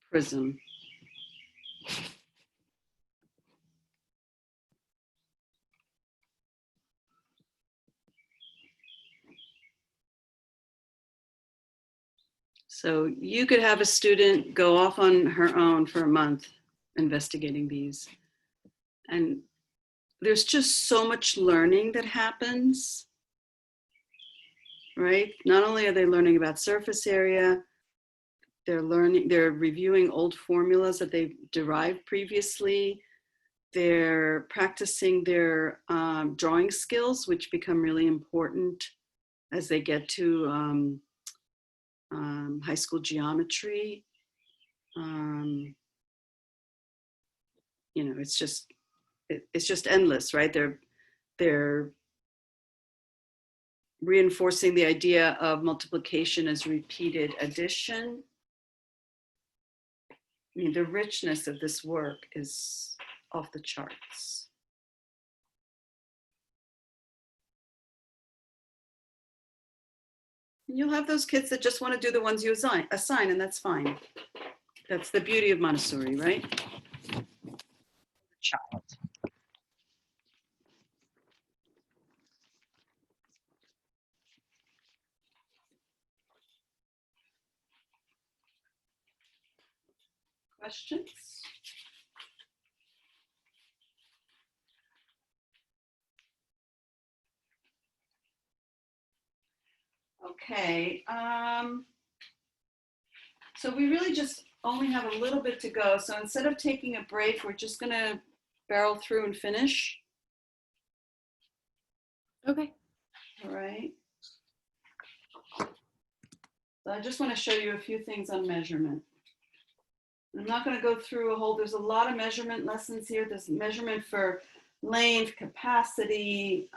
prism. So you could have a student go off on her own for a month investigating these. And there's just so much learning that happens, right? Not only are they learning about surface area, they're reviewing old formulas that they derived previously. They're practicing their drawing skills, which become really important as they get to high school geometry. It's just endless, right? They're reinforcing the idea of multiplication as repeated addition. I mean, the richness of this work is off the charts. And you'll have those kids that just want to do the ones you assign, and that's fine. That's the beauty of Montessori, right? Child. Questions? Okay. So we really just only have a little bit to go. So instead of taking a break, we're just going to barrel through and finish. Okay. All right. So I just want to show you a few things on measurement. I'm not going to go through there's a lot of measurement lessons here. There's measurement for length, capacity.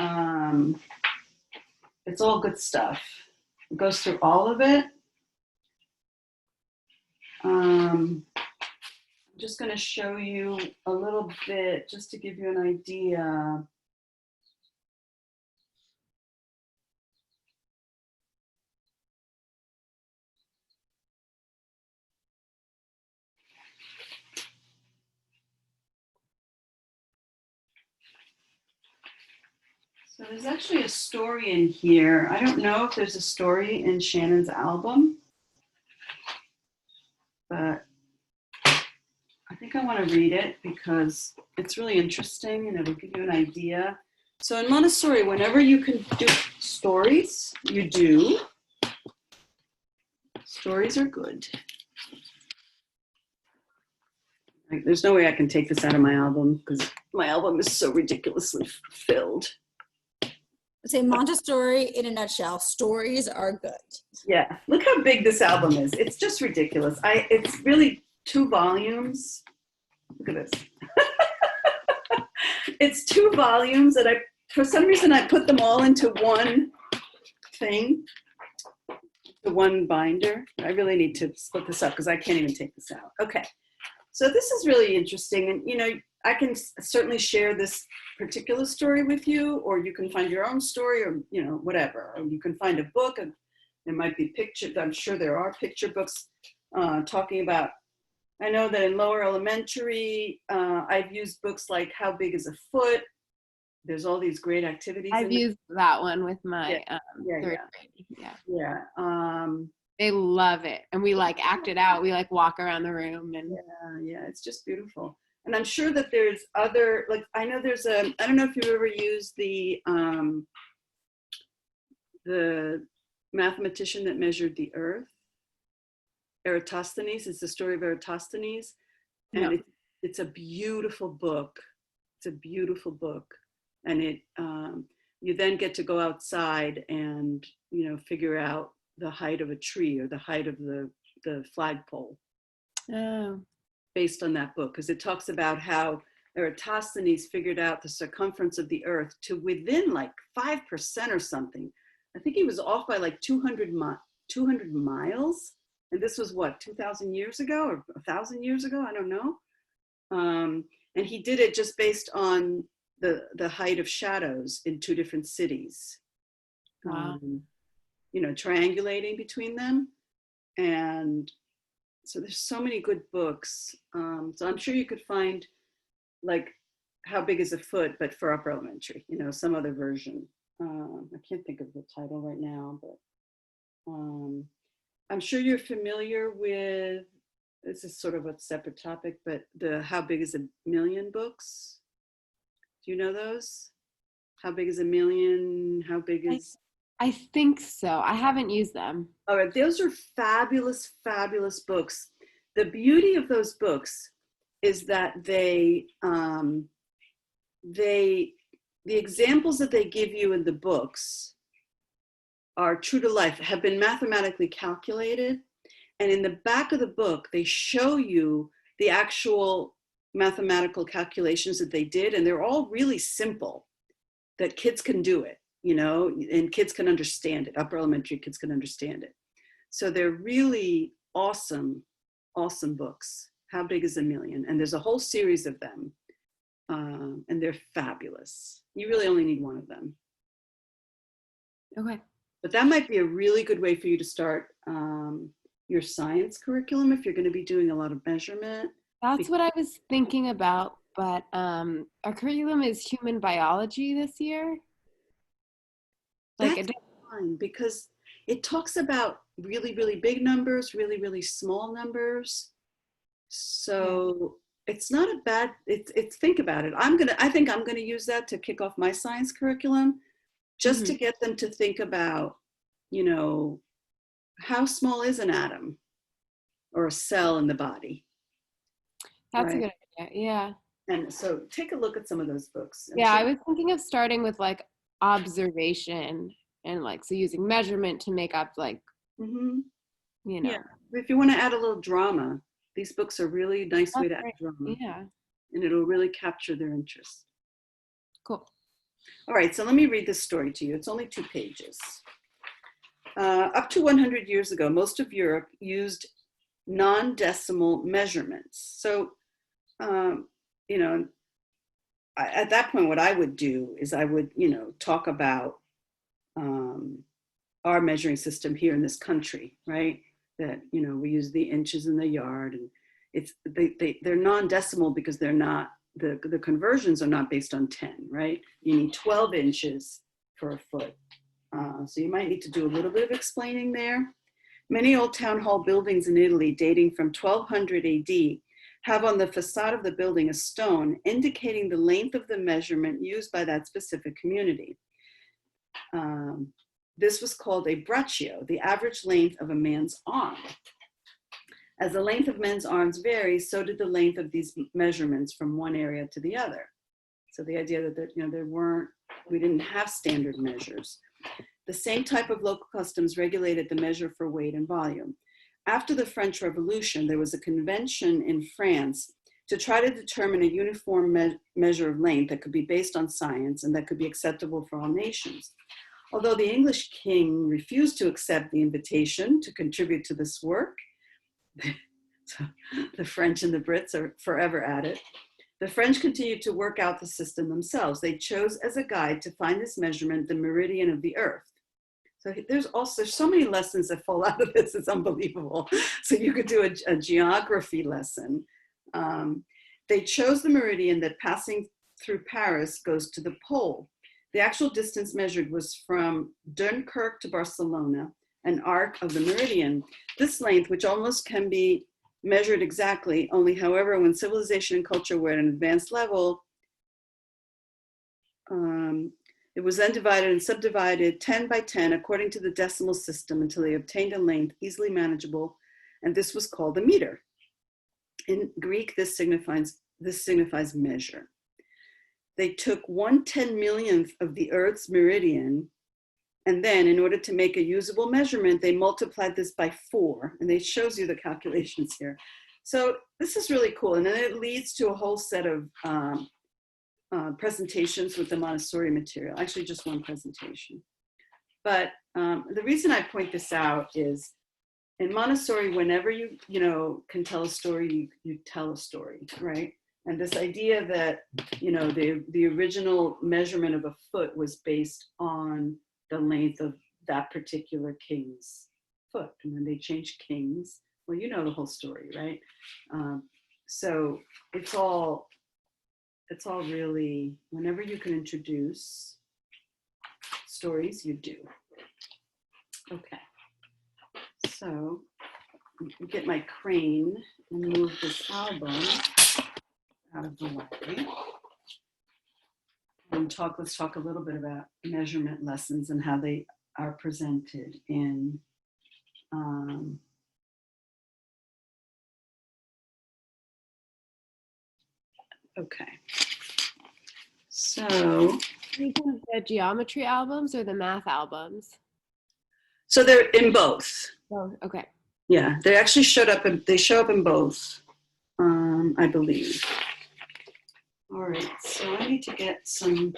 It's all good stuff. It goes through all of it. I'm just going to show you a little bit just to give you an idea. So there's actually a story in here. I don't know if there's a story in Shannon's album, but I think I want to read it because it's really interesting and it'll give you an idea. So in Montessori, whenever you can do stories, you do. Stories are good. There's no way I can take this out of my album because my album is so ridiculously filled. I'd say Montessori in a nutshell, stories are good. Yeah, look how big this album is. It's just ridiculous. It's really 2 volumes. Look at this. It's 2 volumes and for some reason I put them all into one thing, the one binder. I really need to split this up because I can't even take this out. Okay. So this is really interesting. And, you know, I can certainly share this particular story with you, or you can find your own story, or, you know, whatever. Or you can find a book, and there might be pictures. I'm sure there are picture books talking about, I know that in lower elementary, I've used books like How Big is a Foot? There's all these great activities. I've used that one with my third grade. Yeah. Yeah. They love it. And we like act it out. We like walk around the room and yeah, it's just beautiful. And I'm sure that there's other, like, I know there's I don't know if you've ever used the mathematician that measured the earth. Eratosthenes, it's the story of Eratosthenes. And it's a beautiful book. It's a beautiful book. And it, you then get to go outside and, you know, figure out the height of a tree or the height of the flagpole. oh. Based on that book, because it talks about how Eratosthenes figured out the circumference of the earth to within like 5% or something. I think he was off by like 200 miles. And this was what, 2,000 years ago or 1,000 years ago? I don't know. And he did it just based on the height of shadows in 2 different cities. Wow. You know, triangulating between them. And so there's so many good books. So I'm sure you could find like How Big is a Foot, but for upper elementary, you know, some other version. I can't think of the title right now, but I'm sure you're familiar with, this is sort of a separate topic, but the How Big is a Million books. Do you know those? How Big is a Million? How Big is... I think so. I haven't used them. All right, those are fabulous, fabulous books. The beauty of those books is that the examples that they give you in the books are true to life, have been mathematically calculated. And in the back of the book, they show you the actual mathematical calculations that they did. And they're all really simple, that kids can do it. You know, and kids can understand it. Upper elementary kids can understand it. So they're really awesome, awesome books. How Big is a Million? And there's a whole series of them. And they're fabulous. You really only need one of them. Okay. But that might be a really good way for you to start your science curriculum if you're going to be doing a lot of measurement. That's what I was thinking about. But our curriculum is human biology this year. Like That's fine, because it talks about really, really big numbers, really, really small numbers. So it's not a bad, it's think about it. I think I'm gonna use that to kick off my science curriculum, just to get them to think about, you know, how small is an atom or a cell in the body? That's a good idea, yeah. And so take a look at some of those books. Yeah, I was thinking of starting with like observation and like, so using measurement to make up like, you know. Yeah. If you want to add a little drama, these books are really nice way to add drama. Yeah. And it'll really capture their interest. Cool. All right, so let me read this story to you. It's only 2 pages. Up to 100 years ago, most of Europe used non-decimal measurements. So, you know, at that point, what I would do is I would, you know, talk about our measuring system here in this country, right? That, you know, we use the inches in the yard, and they're non-decimal because they're not the conversions are not based on 10, right? You need 12 inches for a foot. So you might need to do a little bit of explaining there. Many old town hall buildings in Italy dating from 1200 AD have on the facade of the building a stone indicating the length of the measurement used by that specific community. This was called a braccio, the average length of a man's arm. As the length of men's arms varies, so did the length of these measurements from one area to the other. So the idea that we didn't have standard measures. The same type of local customs regulated the measure for weight and volume. After the French Revolution, there was a convention in France to try to determine a uniform measure of length that could be based on science and that could be acceptable for all nations. Although the English king refused to accept the invitation to contribute to this work, so the French and the Brits are forever at it. The French continued to work out the system themselves. They chose as a guide to find this measurement the meridian of the earth. So there's so many lessons that fall out of this, it's unbelievable. So you could do a geography lesson. They chose the meridian that passing through Paris goes to the pole. The actual distance measured was from Dunkirk to Barcelona, an arc of the meridian. This length, which almost can be measured exactly, only however, when civilization and culture were at an advanced level, it was then divided and subdivided 10 by 10 according to the decimal system until they obtained a length easily manageable, and this was called the meter. In Greek, this signifies measure. They took 1/10,000,000th of the Earth's meridian, and then in order to make a usable measurement, they multiplied this by 4, and it shows you the calculations here. So this is really cool, and then it leads to a whole set of presentations with the Montessori material, actually just one presentation. But the reason I point this out is in Montessori, whenever you can tell a story, you tell a story, right? And this idea that, the original measurement of a foot was based on the length of that particular king's foot. And when they changed kings, well, you know the whole story, right? So it's all really, whenever you can introduce stories, you do. Okay. So get my crane and move this album out of the way. And let's talk a little bit about measurement lessons and how they are presented in okay. So The geometry albums or the math albums? So they're in both. Oh, okay. Yeah, they actually show up in both, I believe. All right, so I need to get some,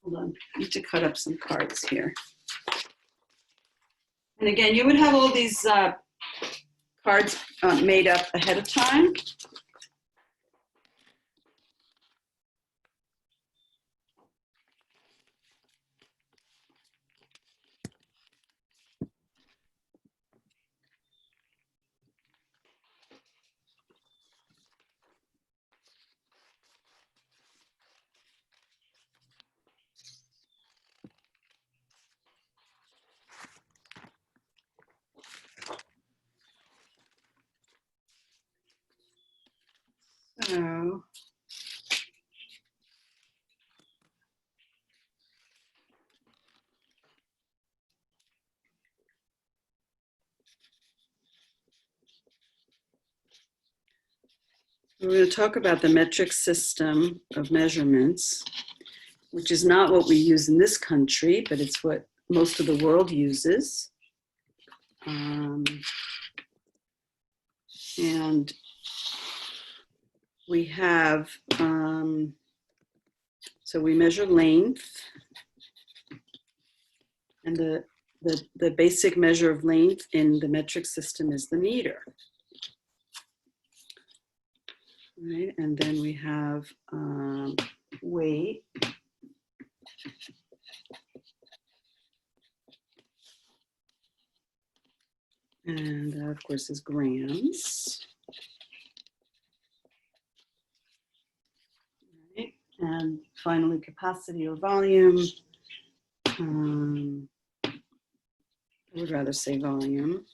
hold on, I need to cut up some cards here. And again, you would have all these cards made up ahead of time. So, we're going to talk about the metric system of measurements, which is not what we use in this country, but it's what most of the world uses. And we have, so we measure length, and the basic measure of length in the metric system is the meter. Right, and then we have weight. And that, of course, is grams. And finally, capacity or volume. I would rather say volume.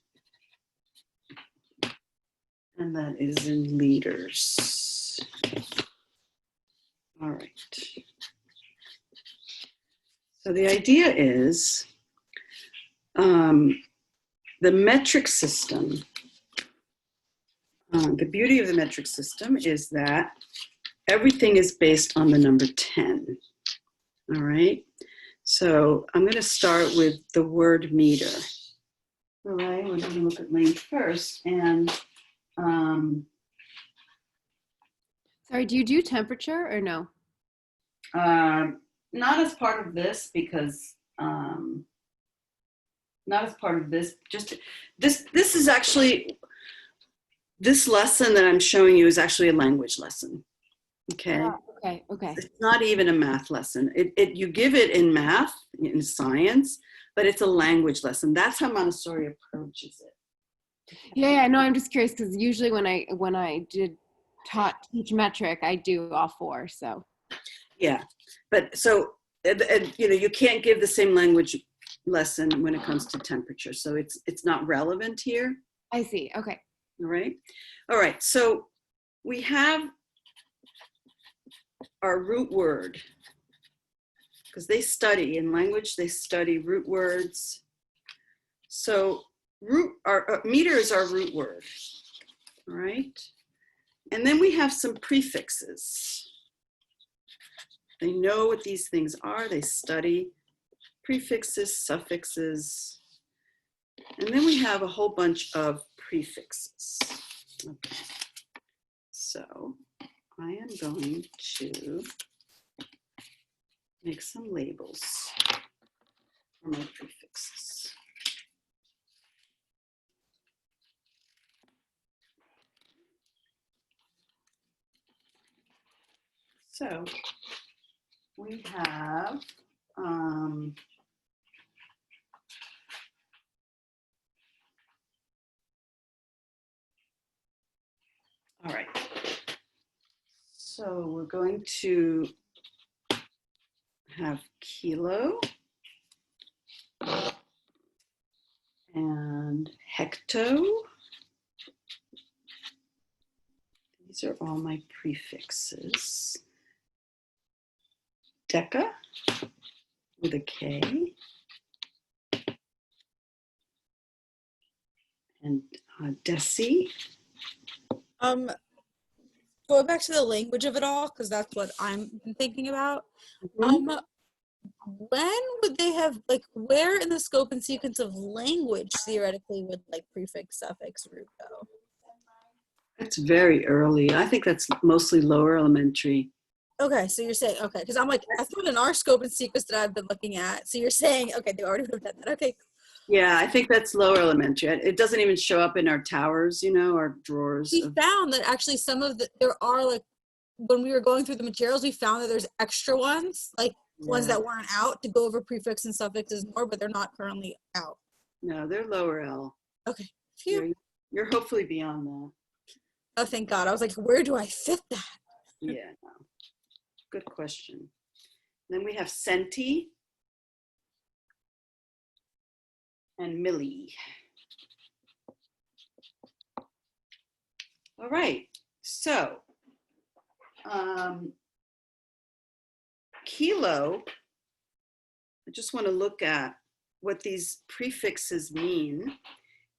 And that is in liters. All right. So the idea is the metric system. The beauty of the metric system is that everything is based on the number 10. All right. So I'm going to start with the word meter. All right. We're going to look at length first. And Sorry, do you do temperature or no? not as part of this because not as part of this. Just this is actually, this lesson that I'm showing you is actually a language lesson. Okay. Okay, okay. It's not even a math lesson. You give it in math, in science, but it's a language lesson. That's how Montessori approaches it. Yeah, no, I'm just curious because usually when I teach metric, I do all four. So Yeah, but so you can't give the same language lesson when it comes to temperature. So it's not relevant here. I see. Okay. All right. So we have our root word, because they study in language, they study root words. So meter is our root word. All right. And then we have some prefixes. They know what these things are. They study prefixes, suffixes. And then we have a whole bunch of prefixes. Okay. So I am going to make some labels for my prefixes. So we have all right. So we're going to have kilo and hecto. These are all my prefixes. Deca with a K. And deci. Going back to the language of it all, because that's what I'm thinking about. When would they have, like, where in the scope and sequence of language theoretically would like prefix, suffix, root go? It's very early. I think that's mostly lower elementary. Okay, so you're saying, okay, because I'm like, I thought in our scope and sequence that I've been looking at, so you're saying, okay, they already would have done that. Okay. Yeah, I think that's lower elementary. It doesn't even show up in our towers, our drawers. We found that actually there are, like, when we were going through the materials, we found that there's extra ones, like ones that weren't out, to go over prefix and suffixes more, but they're not currently out. No, they're lower L. Okay. Phew. You're hopefully beyond that. Oh, thank God. I was like, where do I fit that? Yeah, no. Good question. Then we have centi and milli. All right, so kilo, I just want to look at what these prefixes mean.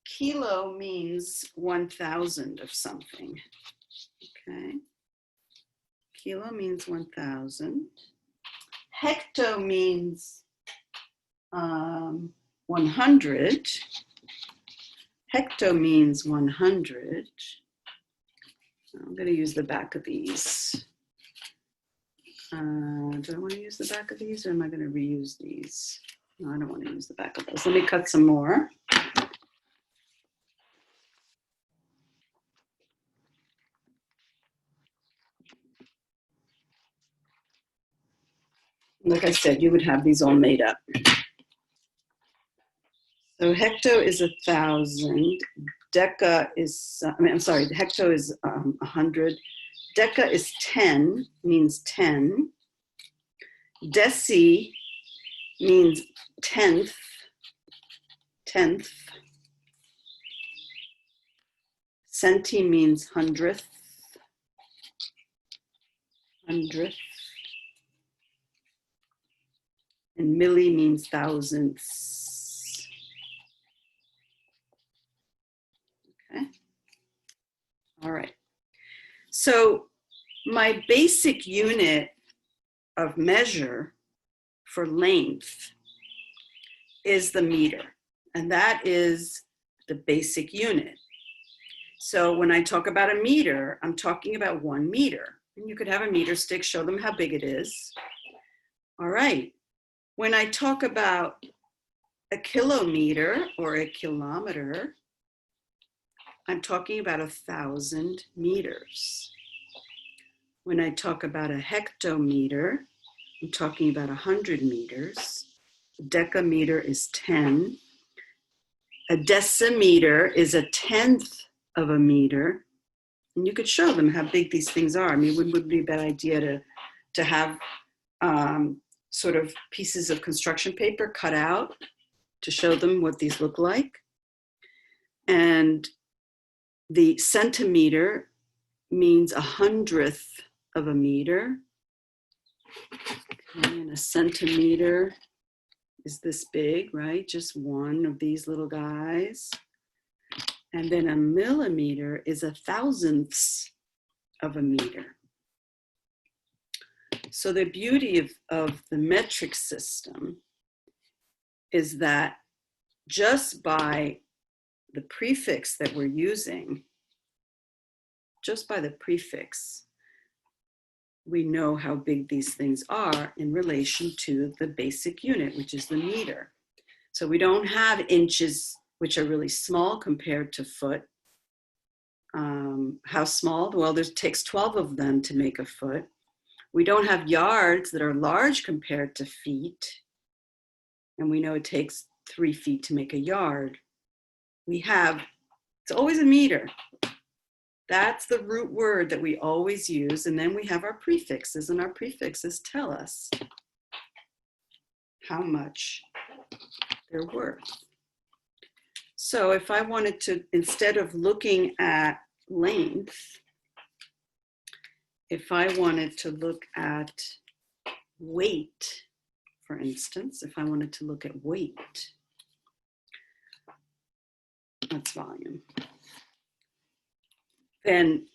Kilo means 1,000 of something, okay? Kilo means 1,000. Hecto means 100. Hecto means 100. I'm going to use the back of these. Do I want to use the back of these, or am I going to reuse these? No, I don't want to use the back of those. Let me cut some more. Like I said, you would have these all made up. So hecto is 1,000. Deca is, hecto is 100. Deca is 10, means 10. Deci means tenth. Centi means hundredth. And milli means thousandths. Okay. All right. So my basic unit of measure for length is the meter, and that is the basic unit. So when I talk about a meter, I'm talking about 1 meter. And you could have a meter stick, show them how big it is. All right. When I talk about a kilometer or a kilometer, I'm talking about 1,000 meters. When I talk about a hectometer, I'm talking about 100 meters. A decameter is 10. A decimeter is a tenth of a meter. And you could show them how big these things are. I mean, it would be a bad idea to have sort of pieces of construction paper cut out to show them what these look like. And the centimeter means 100th of a meter. Okay, and a centimeter is this big, right? Just one of these little guys. And then a millimeter is 1,000ths of a meter. So the beauty of the metric system is that just by the prefix that we're using, just by the prefix, we know how big these things are in relation to the basic unit, which is the meter. So we don't have inches, which are really small compared to foot. How small? Well, it takes 12 of them to make a foot. We don't have yards that are large compared to feet. And we know it takes 3 feet to make a yard. It's always a meter. That's the root word that we always use. And then we have our prefixes, and our prefixes tell us how much they're worth. So if I wanted to, instead of looking at length, if I wanted to look at weight, for instance, if I wanted to look at weight, that's volume, then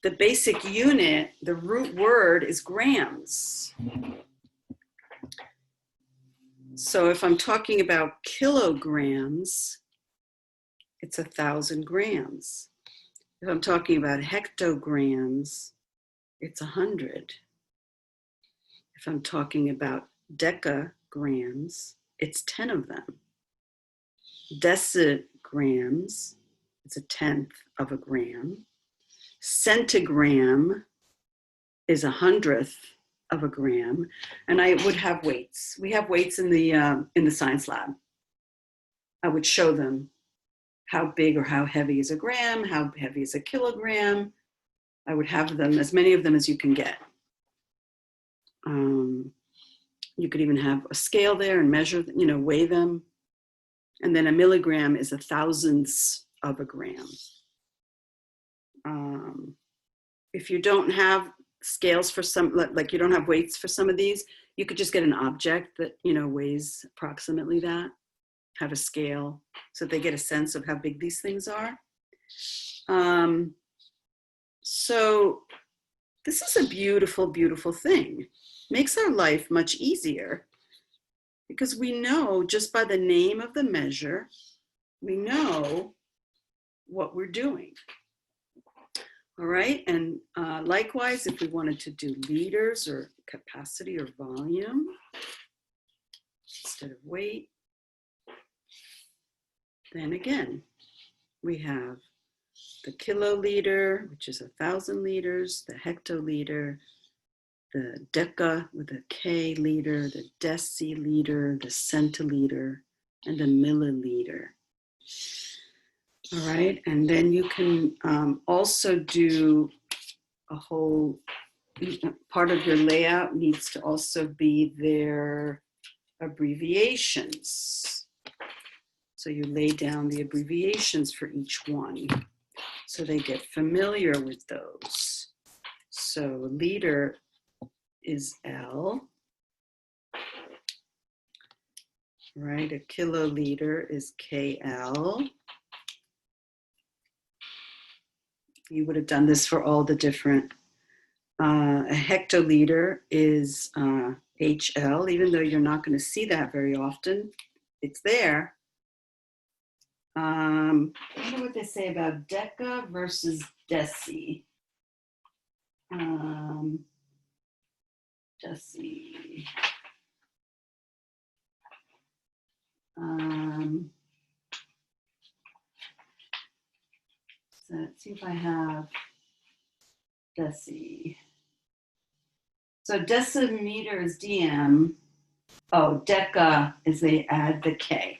the basic unit, the root word is grams. So if I'm talking about kilograms, it's 1,000 grams. If I'm talking about hectograms, it's 100. If I'm talking about decagrams, it's 10 of them. Decigrams, it's a tenth of a gram. Centigram is 100th of a gram. And I would have weights. We have weights in the science lab. I would show them how big or how heavy is a gram, how heavy is a kilogram. I would have them, as many of them as you can get. You could even have a scale there and measure, weigh them. And then a milligram is 1,000ths of a gram. If you don't have scales for some, like you don't have weights for some of these, you could just get an object that, weighs approximately that, have a scale so that they get a sense of how big these things are. So this is a beautiful, beautiful thing. Makes our life much easier because we know just by the name of the measure, we know what we're doing. All right, and likewise, if we wanted to do liters or capacity or volume instead of weight, then again, we have the kiloliter, which is 1,000 liters, the hectoliter, the deca with a K liter, the deciliter, the centiliter, and the milliliter. All right, and then you can also do a whole part of your layout needs to also be their abbreviations. So you lay down the abbreviations for each one so they get familiar with those. So liter is L, right? A kiloliter is KL. You would have done this for all the different. A hectoliter is HL, even though you're not going to see that very often. It's there. I wonder what they say about deca versus deci. Deci. So let's see if I have deci. So decimeter is DM. Oh, deca is they add the K.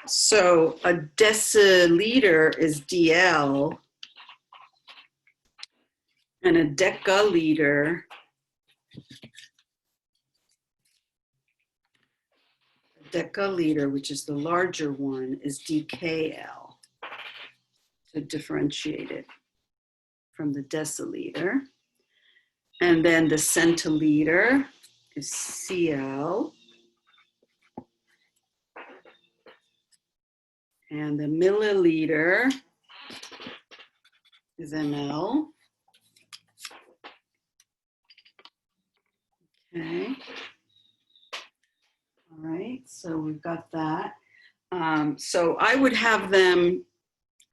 So a deciliter is DL, and a decaliter, which is the larger one, is DKL, to differentiate it from the deciliter. And then the centiliter is CL. And the milliliter is ML. Okay. All right, so we've got that. So I would have them,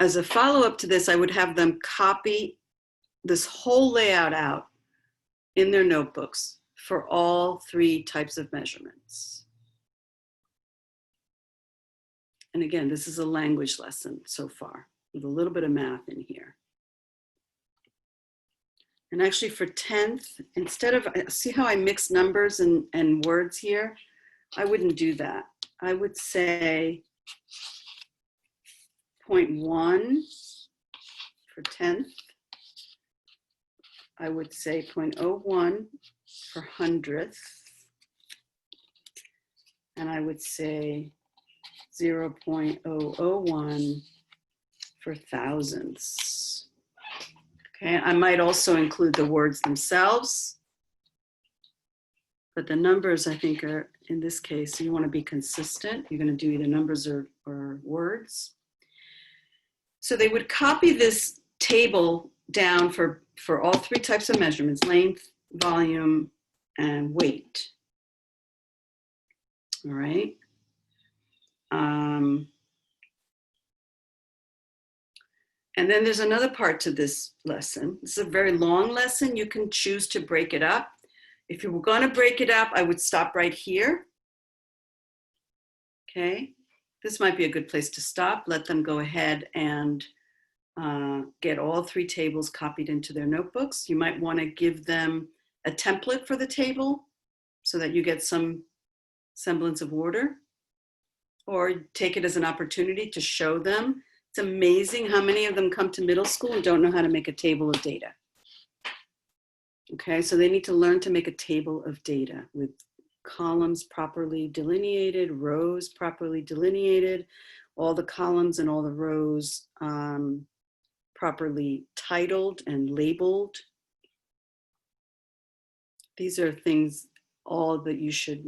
as a follow-up to this, I would have them copy this whole layout out in their notebooks for all 3 types of measurements. And again, this is a language lesson so far with a little bit of math in here. And actually for 10th, instead of, see how I mix numbers and words here? I wouldn't do that. I would say 0.1 for 10th. I would say 0.01 for 100th. And I would say 0.001 for thousandths. Okay, I might also include the words themselves, but the numbers I think are, in this case, you want to be consistent. You're going to do either numbers or words. So they would copy this table down for all 3 types of measurements: length, volume, and weight. All right. And then there's another part to this lesson. This is a very long lesson. You can choose to break it up. If you were going to break it up, I would stop right here. Okay. This might be a good place to stop. Let them go ahead and get all 3 tables copied into their notebooks. You might want to give them a template for the table so that you get some semblance of order, or take it as an opportunity to show them. It's amazing how many of them come to middle school and don't know how to make a table of data. Okay, so they need to learn to make a table of data with columns properly delineated, rows properly delineated, all the columns and all the rows properly titled and labeled. These are things all that you should,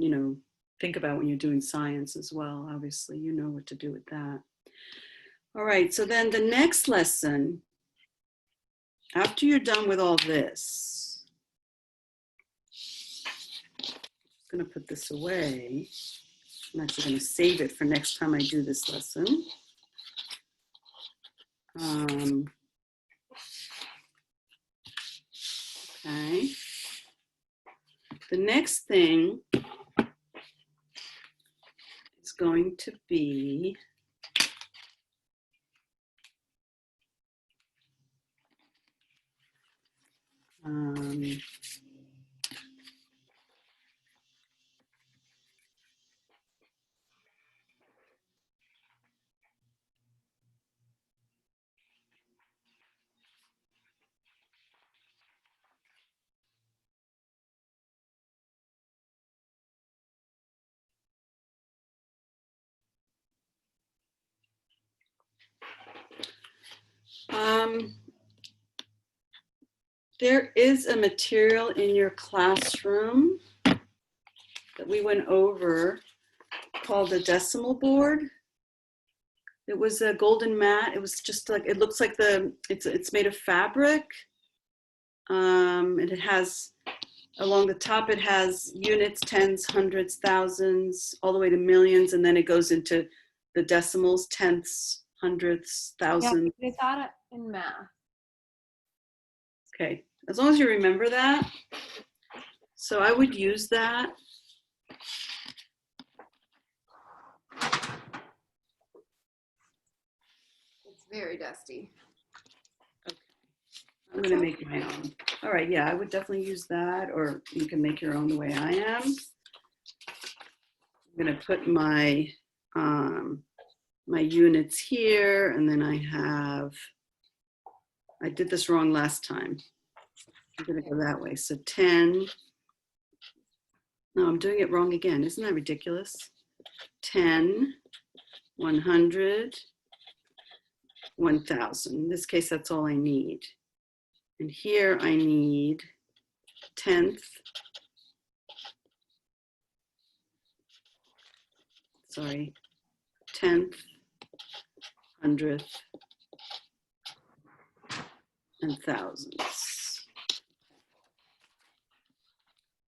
think about when you're doing science as well. Obviously, you know what to do with that. All right, so then the next lesson, after you're done with all this, I'm going to put this away. I'm actually going to save it for next time I do this lesson. Okay. The next thing is going to be There is a material in your classroom that we went over called the decimal board. It was a golden mat. It was just like, it looks like it's made of fabric. And it has, along the top, it has units, tens, hundreds, thousands, all the way to millions. And then it goes into the decimals, tenths, hundredths, thousands. Yeah, they taught it in math. Okay, as long as you remember that. So I would use that. It's very dusty. I'm gonna make my own. All right, yeah, I would definitely use that, or you can make your own the way I am. I'm gonna put my my units here, and then I did this wrong last time. I'm gonna go that way. So 10. No, I'm doing it wrong again. Isn't that ridiculous? 10, 100, 1,000. In this case, that's all I need. And here I need tenth, sorry, tenth, hundredth, and thousands.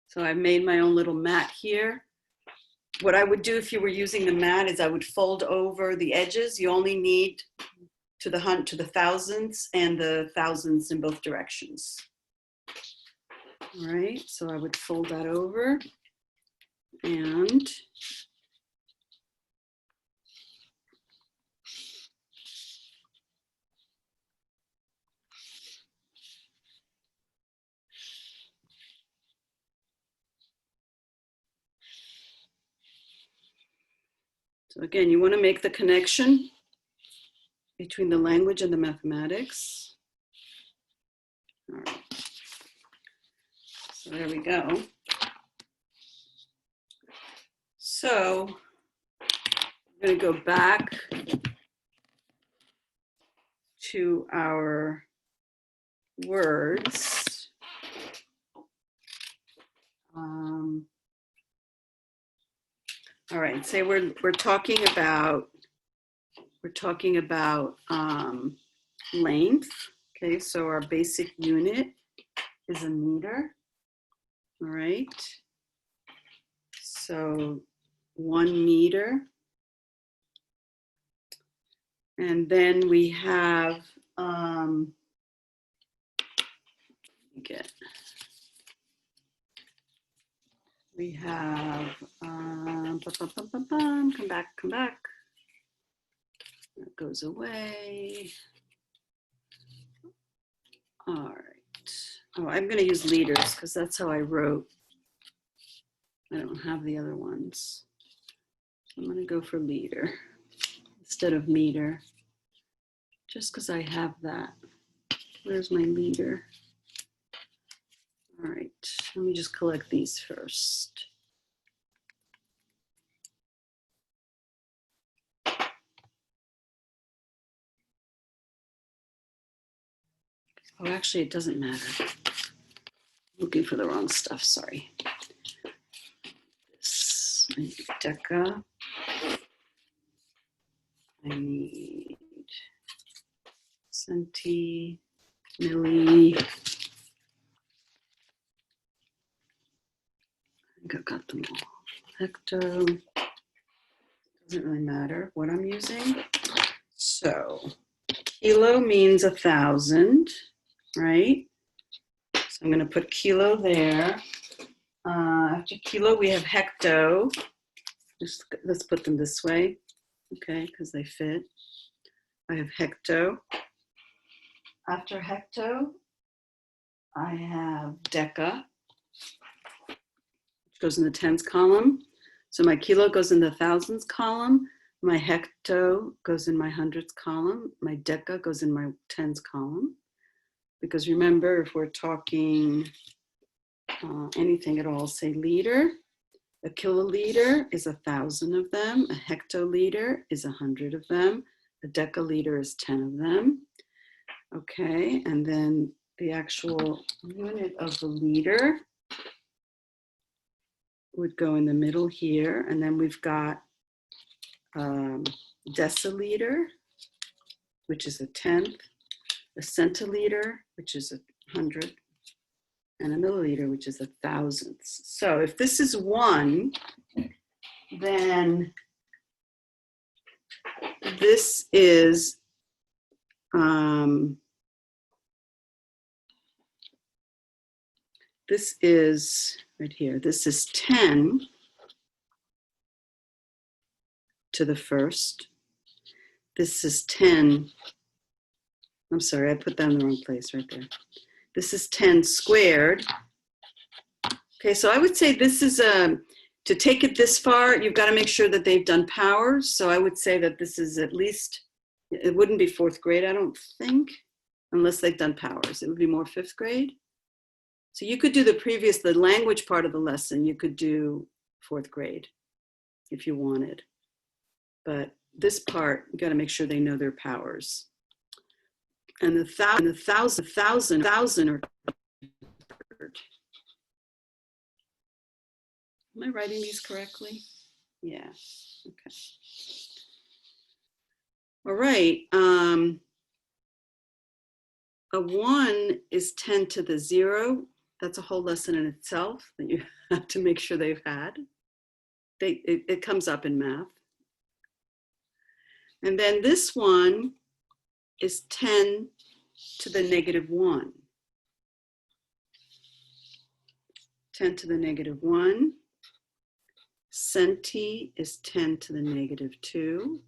So I made my own little mat here. What I would do if you were using the mat is I would fold over the edges. You only need to the thousands and the thousands in both directions. All right, so I would fold that over and so again, you want to make the connection between the language and the mathematics. All right. So there we go. So I'm going to go back to our words. All right, say we're talking about length. Okay, so our basic unit is a meter. All right. So 1 meter. And then we have come back. That goes away. All right. Oh, I'm going to use liters because that's how I wrote. I don't have the other ones. I'm going to go for liter instead of meter, just because I have that. Where's my liter? All right, let me just collect these first. Oh, actually, it doesn't matter. I'm looking for the wrong stuff, sorry. This, I need deca. I need centi, milli. I think I got them all. Hecto. Doesn't really matter what I'm using. So kilo means 1,000, right? So I'm going to put kilo there. After kilo, we have hecto. Let's put them this way, okay, because they fit. I have hecto. After hecto, I have deca, which goes in the tens column. So my kilo goes in the thousands column. My hecto goes in my hundreds column. My deca goes in my tens column. Because remember, if we're talking anything at all, say liter. A kiloliter is 1,000 of them. A hectoliter is 100 of them. A decaliter is 10 of them. Okay, and then the actual unit of the liter would go in the middle here, and then we've got deciliter, which is a tenth, a centiliter, which is 100, and a milliliter, which is 1,000ths. So if this is 1, then this is right here. This is 10 to the first. This is 10. I'm sorry, I put that in the wrong place right there. This is 10 squared. Okay, so I would say this is to take it this far, you've got to make sure that they've done powers. So I would say that this is at least, it wouldn't be 4th grade, I don't think, unless they've done powers. It would be more 5th grade. So you could do the language part of the lesson, you could do 4th grade if you wanted. But this part, you got to make sure they know their powers. And the thousand are, am I writing these correctly? Yeah, okay. All right, a 1 is 10 to the 0. That's a whole lesson in itself that you have to make sure they've had. It comes up in math. And then this one is 10 to the negative 1. 10 to the negative 1. Centi is 10 to the negative 2.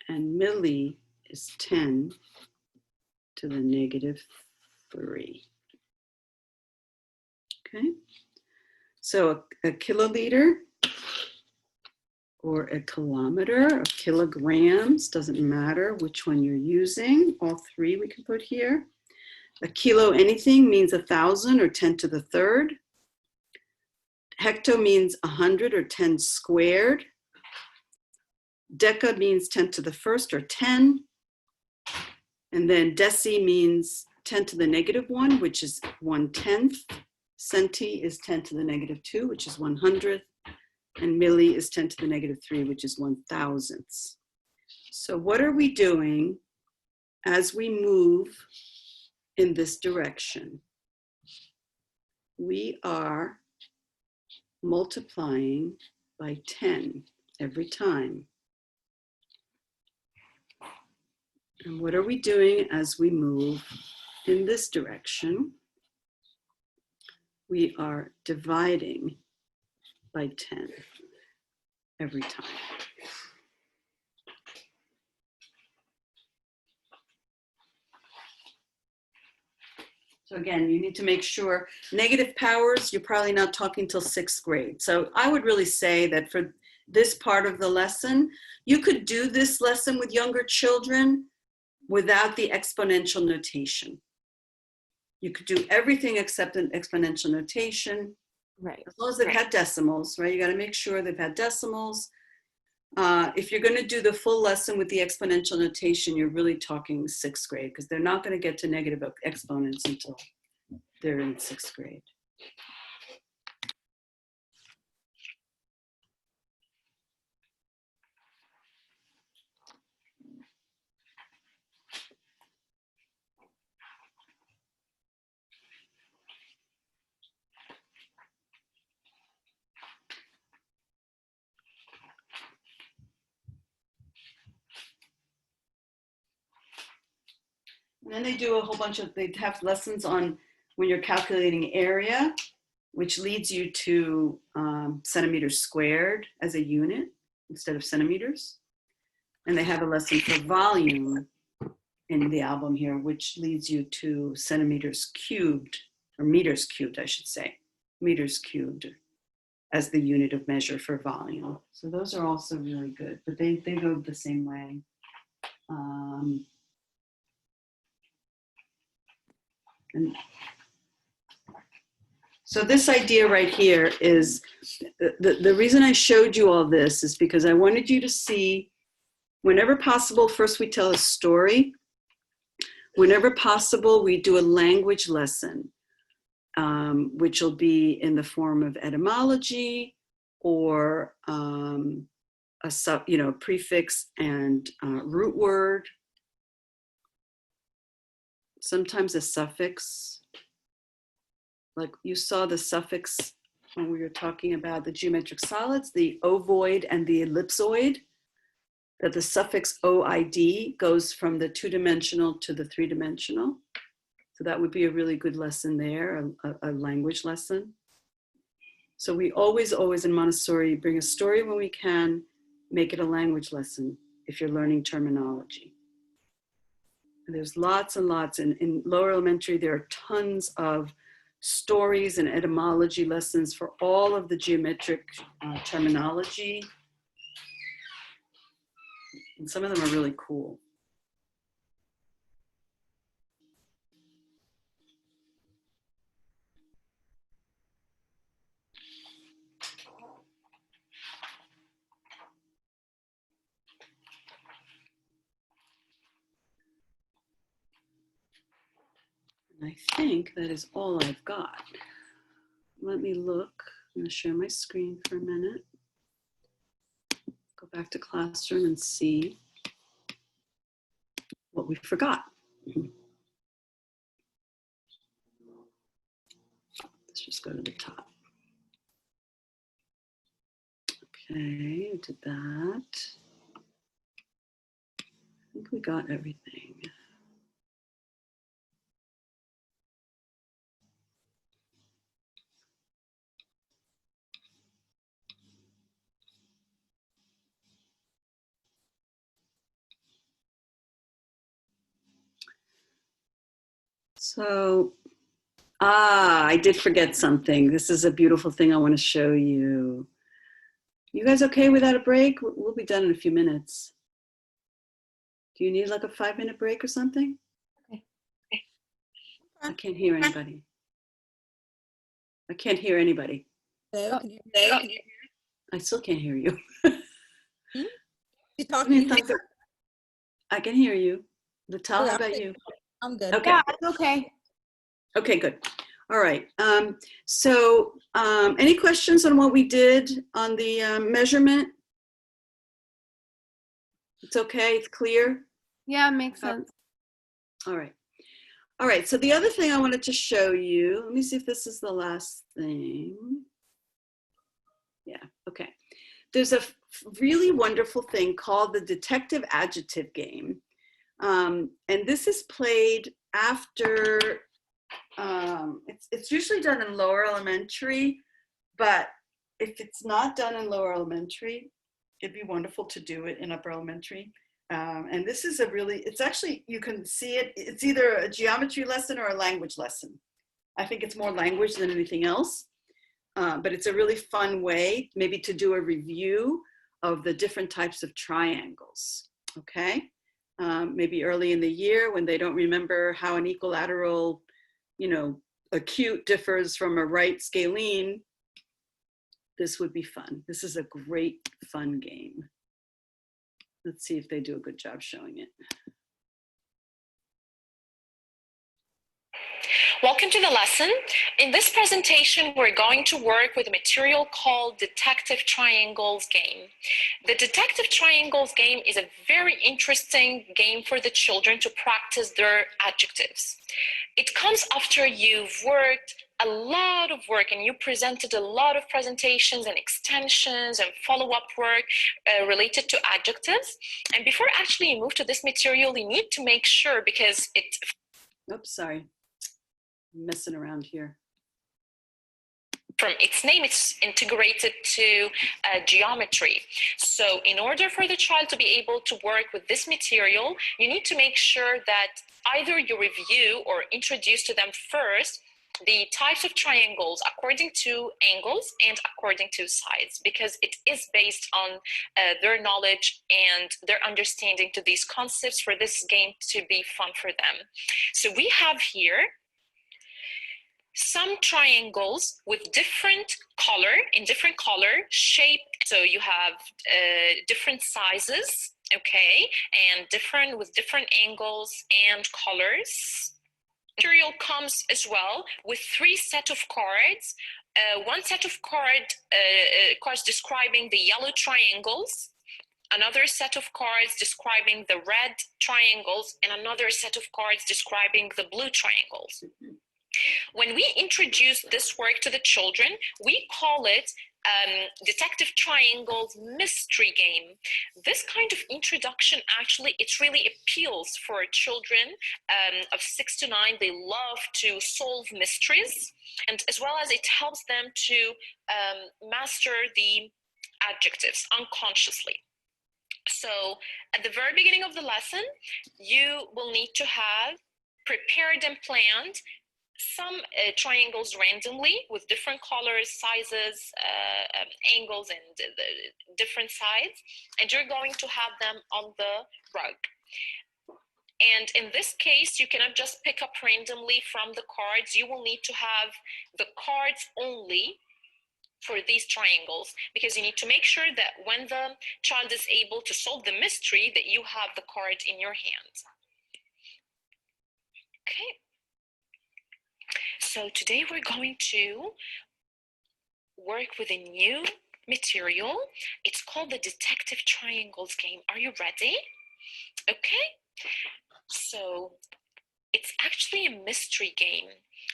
And milli is 10 to the negative 3. Okay, so a kiloliter or a kilometer, or kilograms, doesn't matter which one you're using. All 3 we can put here. A kilo anything means 1,000 or 10 to the 3rd. Hecto means 100 or 10 squared. Deca means 10 to the 1st or 10. And then deci means 10 to the negative 1, which is 1/10. Centi is 10 to the negative 2, which is 100th. And milli is 10 to the negative 3, which is 1,000ths. So what are we doing as we move in this direction? We are multiplying by 10 every time. And what are we doing as we move in this direction? We are dividing by 10 every time. So again, you need to make sure negative powers, you're probably not talking till 6th grade. So I would really say that for this part of the lesson, you could do this lesson with younger children without the exponential notation. You could do everything except an exponential notation. Right. As long as they've had decimals, right? You got to make sure they've had decimals. If you're going to do the full lesson with the exponential notation, you're really talking 6th grade, because they're not going to get to negative exponents until they're in 6th grade. And then they do a whole bunch of, they have lessons on when you're calculating area, which leads you to centimeters squared as a unit instead of centimeters. And they have a lesson for volume in the album here, which leads you to centimeters cubed, or meters cubed, I should say, meters cubed as the unit of measure for volume. So those are also really good, but they go the same way. And so this idea right here is, the reason I showed you all this is because I wanted you to see, whenever possible, first we tell a story whenever possible, we do a language lesson, which will be in the form of etymology or prefix and root word, sometimes a suffix. Like you saw the suffix when we were talking about the geometric solids, the ovoid and the ellipsoid, that the suffix OID goes from the 2-dimensional to the 3-dimensional. So that would be a really good lesson there, a language lesson. So we always in Montessori bring a story when we can, make it a language lesson if you're learning terminology. And there's lots and lots. In lower elementary, there are tons of stories and etymology lessons for all of the geometric terminology. And some of them are really cool. And I think that is all I've got. Let me look. I'm going to share my screen for a minute. Go back to classroom and see what we forgot. Let's just go to the top. Okay, I did that. I think we got everything. So, I did forget something. This is a beautiful thing I want to show you. You guys okay without a break? We'll be done in a few minutes. Do you need like a 5-minute break or something? Okay. I can't hear anybody. I can't hear anybody. Hello, can you hear me? I still can't hear you. You talking? I can hear you. Lital, Okay, how about you? I'm good. Okay. Yeah, it's okay. Okay, good. All right. Any questions on what we did on the measurement? It's okay. It's clear. Yeah, makes sense. All right. All right. So the other thing I wanted to show you, let me see if this is the last thing. Yeah. Okay. There's a really wonderful thing called the detective adjective game. And this is played after, it's usually done in lower elementary, but if it's not done in lower elementary, it'd be wonderful to do it in upper elementary. And this is it's actually, you can see it, it's either a geometry lesson or a language lesson. I think it's more language than anything else, but it's a really fun way maybe to do a review of the different types of triangles, okay? Maybe early in the year when they don't remember how an equilateral, acute differs from a right scalene, this would be fun. This is a great fun game. Let's see if they do a good job showing it. Welcome to the lesson. In this presentation, we're going to work with a material called Detective Triangles game. The Detective Triangles game is a very interesting game for the children to practice their adjectives. It comes after you've worked a lot of work and you presented a lot of presentations and extensions and follow-up work related to adjectives. And before actually you move to this material, you need to make sure, because it... Oops, sorry. I'm messing around here. From its name, it's integrated to geometry. So in order for the child to be able to work with this material, you need to make sure that either you review or introduce to them first the types of triangles according to angles and according to sides, because it is based on their knowledge and their understanding to these concepts for this game to be fun for them. So we have here some triangles with different color, shape. So you have different sizes okay, and with different angles and colors. Material comes as well with 3 sets of cards. One set of cards describing the yellow triangles, another set of cards describing the red triangles, and another set of cards describing the blue triangles. When we introduce this work to the children, we call it Detective Triangles Mystery Game. This kind of introduction, actually, it really appeals for children of 6 to 9. They love to solve mysteries, and as well as it helps them to master the adjectives unconsciously. So at the very beginning of the lesson, you will need to have prepared and planned some triangles randomly with different colors, sizes, angles, and different sides, and you're going to have them on the rug. And in this case, you cannot just pick up randomly from the cards. You will need to have the cards only for these triangles, because you need to make sure that when the child is able to solve the mystery, that you have the card in your hand. Okay. So today we're going to work with a new material. It's called the Detective Triangles game. Are you ready? Okay. So it's actually a mystery game.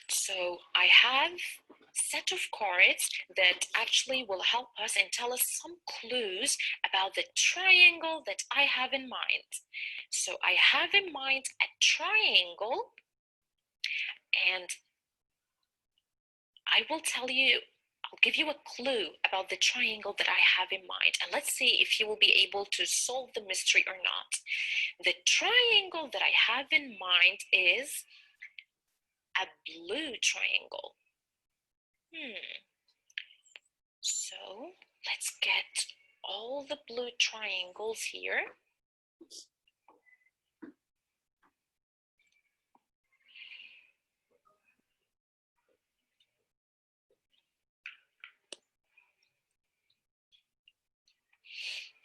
So I have a set of cards that actually will help us and tell us some clues about the triangle that I have in mind. So I have in mind a triangle, and I will tell you, I'll give you a clue about the triangle that I have in mind, and let's see if you will be able to solve the mystery or not. The triangle that I have in mind is a blue triangle. So let's get all the blue triangles here.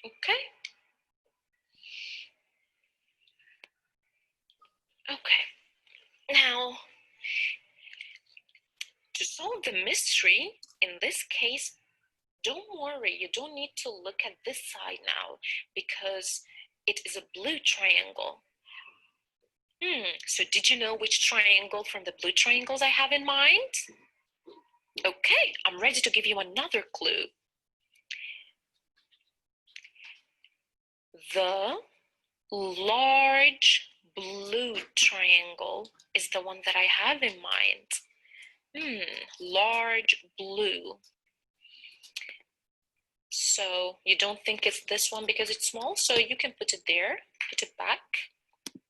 Okay. Okay. Now, to solve the mystery, in this case, don't worry, you don't need to look at this side now because it is a blue triangle. So did you know which triangle from the blue triangles I have in mind? Okay, I'm ready to give you another clue. The large blue triangle is the one that I have in mind. Large blue. So you don't think it's this one because it's small, so you can put it there, put it back.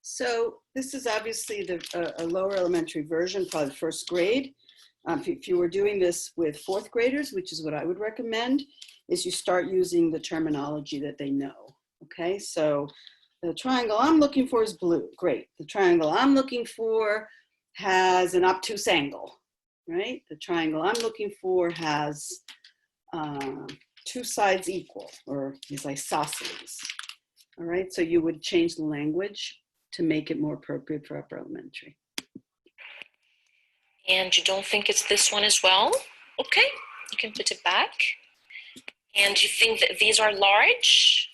So this is obviously a lower elementary version, probably first grade. If you were doing this with fourth graders, which is what I would recommend, is you start using the terminology that they know. Okay, so the triangle I'm looking for is blue. Great. The triangle I'm looking for has an obtuse angle, right? The triangle I'm looking for has 2 sides equal, or these isosceles. All right, so you would change the language to make it more appropriate for upper elementary. And you don't think it's this one as well? Okay, you can put it back. And you think that these are large?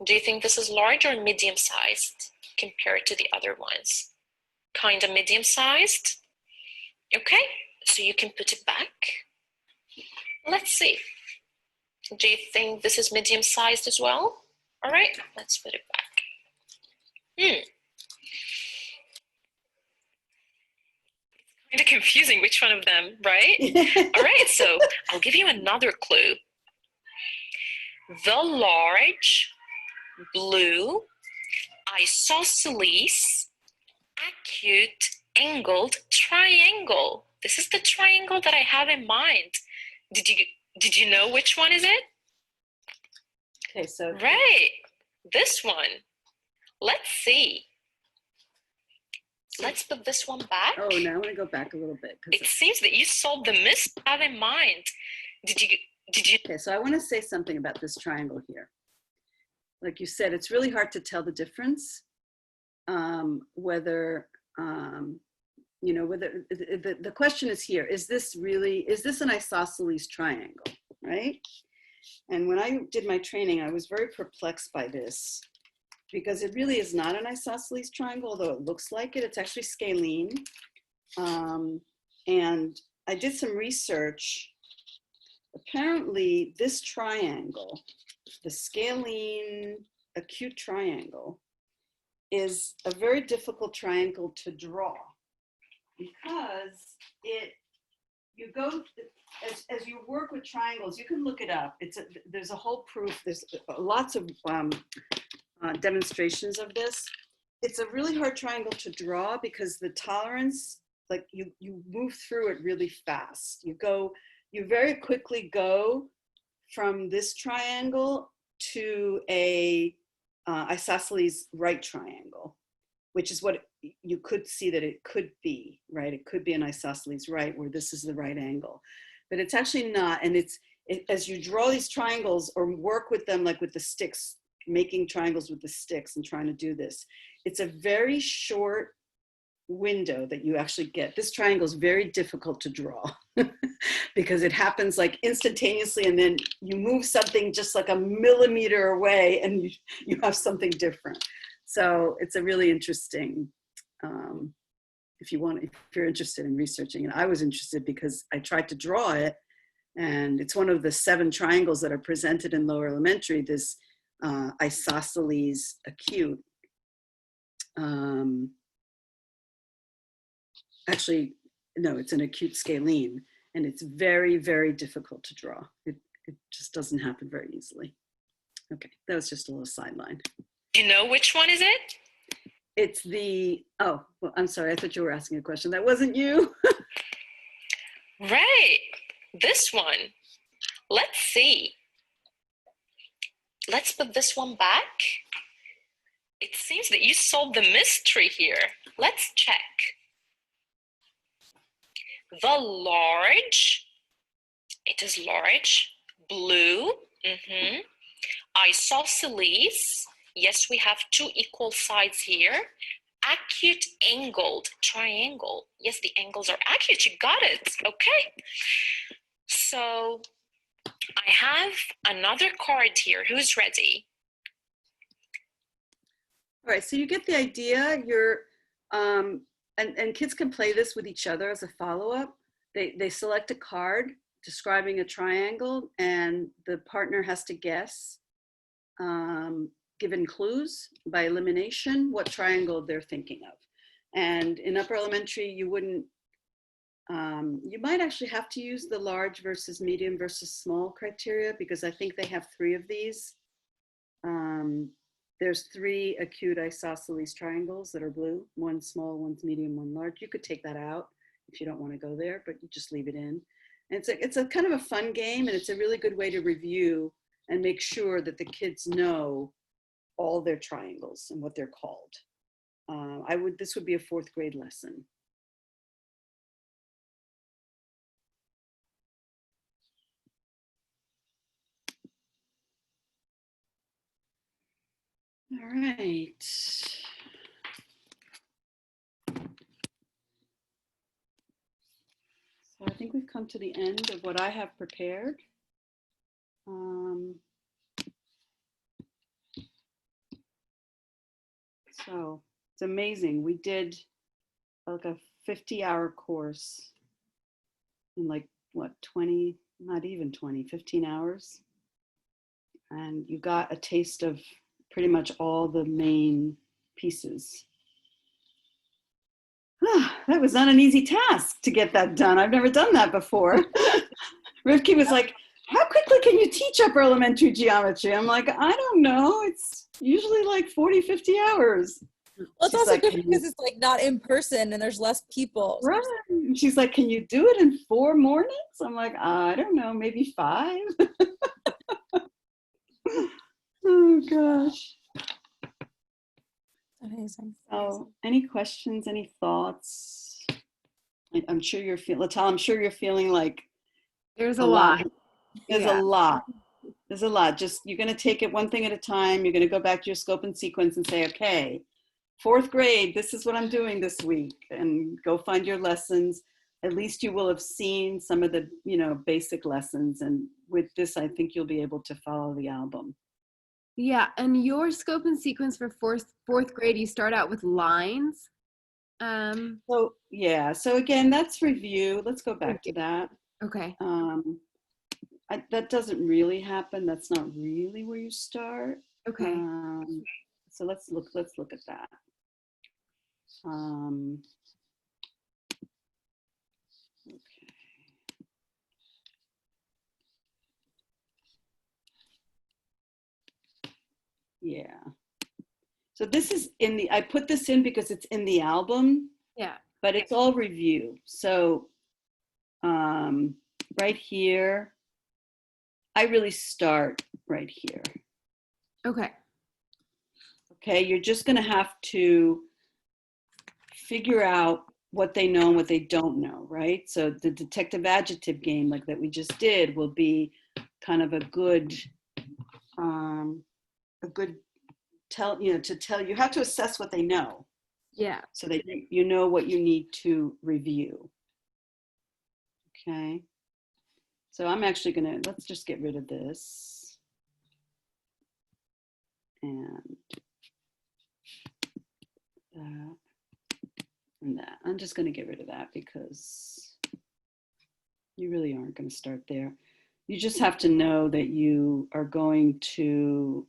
Do you think this is large or medium-sized compared to the other ones? Kind of medium-sized? Okay, so you can put it back. Let's see. Do you think this is medium-sized as well? All right, let's put it back. Kind of confusing which one of them, right? All right, so I'll give you another clue. The large blue isosceles acute angled triangle. This is the triangle that I have in mind. Did you know which one is it? Okay, so Right, this one. Let's see. Let's put this one back. oh, now I want to go back a little bit. It seems that you solved the mystery I have in mind. Did you? Okay, so I want to say something about this triangle here. like you said, it's really hard to tell the difference, whether, whether the question is here, is this an isosceles triangle, right? And when I did my training, I was very perplexed by this because it really is not an isosceles triangle, although it looks like it. It's actually scalene. And I did some research. Apparently, this triangle, the scalene acute triangle, is a very difficult triangle to draw because you go, as you work with triangles, you can look it up. There's a whole proof. There's lots of demonstrations of this. It's a really hard triangle to draw because the tolerance, like you move through it really fast. You very quickly go from this triangle to a isosceles right triangle, which is what you could see that it could be, right? It could be an isosceles right where this is the right angle, but it's actually not. And as you draw these triangles or work with them, like with the sticks, making triangles with the sticks and trying to do this, it's a very short window that you actually get. This triangle is very difficult to draw because it happens like instantaneously, and then you move something just like a millimeter away and you have something different. So it's a really interesting, if you're interested in researching it. I was interested because I tried to draw it, and it's one of the 7 triangles that are presented in lower elementary, this isosceles acute. Actually, no, it's an acute scalene, and it's very, very difficult to draw. It just doesn't happen very easily. Okay, that was just a little sideline. Do you know which one is it? It's oh, well, I'm sorry, I thought you were asking a question. That wasn't you? Right, this one. Let's see. Let's put this one back. It seems that you solved the mystery here. Let's check. The large, it is large, blue, isosceles, yes, we have 2 equal sides here. Acute angled triangle, yes, the angles are acute, you got it, okay. So I have another card here, who's ready? All right, so you get the idea. And kids can play this with each other as a follow-up. They select a card describing a triangle, and the partner has to guess, given clues by elimination, what triangle they're thinking of. And in upper elementary, you wouldn't, you might actually have to use the large versus medium versus small criteria, because I think they have 3 of these. There's 3 acute isosceles triangles that are blue, 1 small, 1 medium, 1 large. You could take that out if you don't want to go there, but you just leave it in. And it's a kind of a fun game, and it's a really good way to review and make sure that the kids know all their triangles and what they're called. This would be a 4th grade lesson. All right. So I think we've come to the end of what I have prepared. So it's amazing. We did like a 50-hour course in like, what, 20, not even 20, 15 hours. And you got a taste of pretty much all the main pieces. That was not an easy task to get that done. I've never done that before. Rivki was like, how quickly can you teach upper elementary geometry? I'm like, I don't know. It's usually like 40, 50 hours. Well, it's She's also like, good because it's like not in person and there's less people. Right. She's like, can you do it in 4 mornings? I'm like, I don't know, maybe 5. Oh gosh. Amazing. So any questions, any thoughts? I'm sure you're feeling, Latal, I'm sure you're feeling like There's a lot. There's Yeah. a lot. There's a lot. Just, you're going to take it one thing at a time. You're going to go back to your scope and sequence and say, okay, 4th grade, this is what I'm doing this week, and go find your lessons. At least you will have seen some of the, basic lessons. And with this, I think you'll be able to follow the album. Yeah, and your scope and sequence for fourth grade, you start out with lines. So again, that's review. Let's go back to that. Okay. That doesn't really happen. That's not really where you start. Okay. So let's look at that. Okay. Yeah. So this is I put this in because it's in the album. Yeah. But it's all review. So right here, I really start right here. Okay. Okay, you're just going to have to figure out what they know and what they don't know, right? So the detective adjective game, like that we just did, will be kind of a good tell. To tell you have to assess what they know. Yeah. So that you know what you need to review. Okay. So I'm actually let's just get rid of this. And that. And that. I'm just going to get rid of that because you really aren't going to start there. You just have to know that you are going to,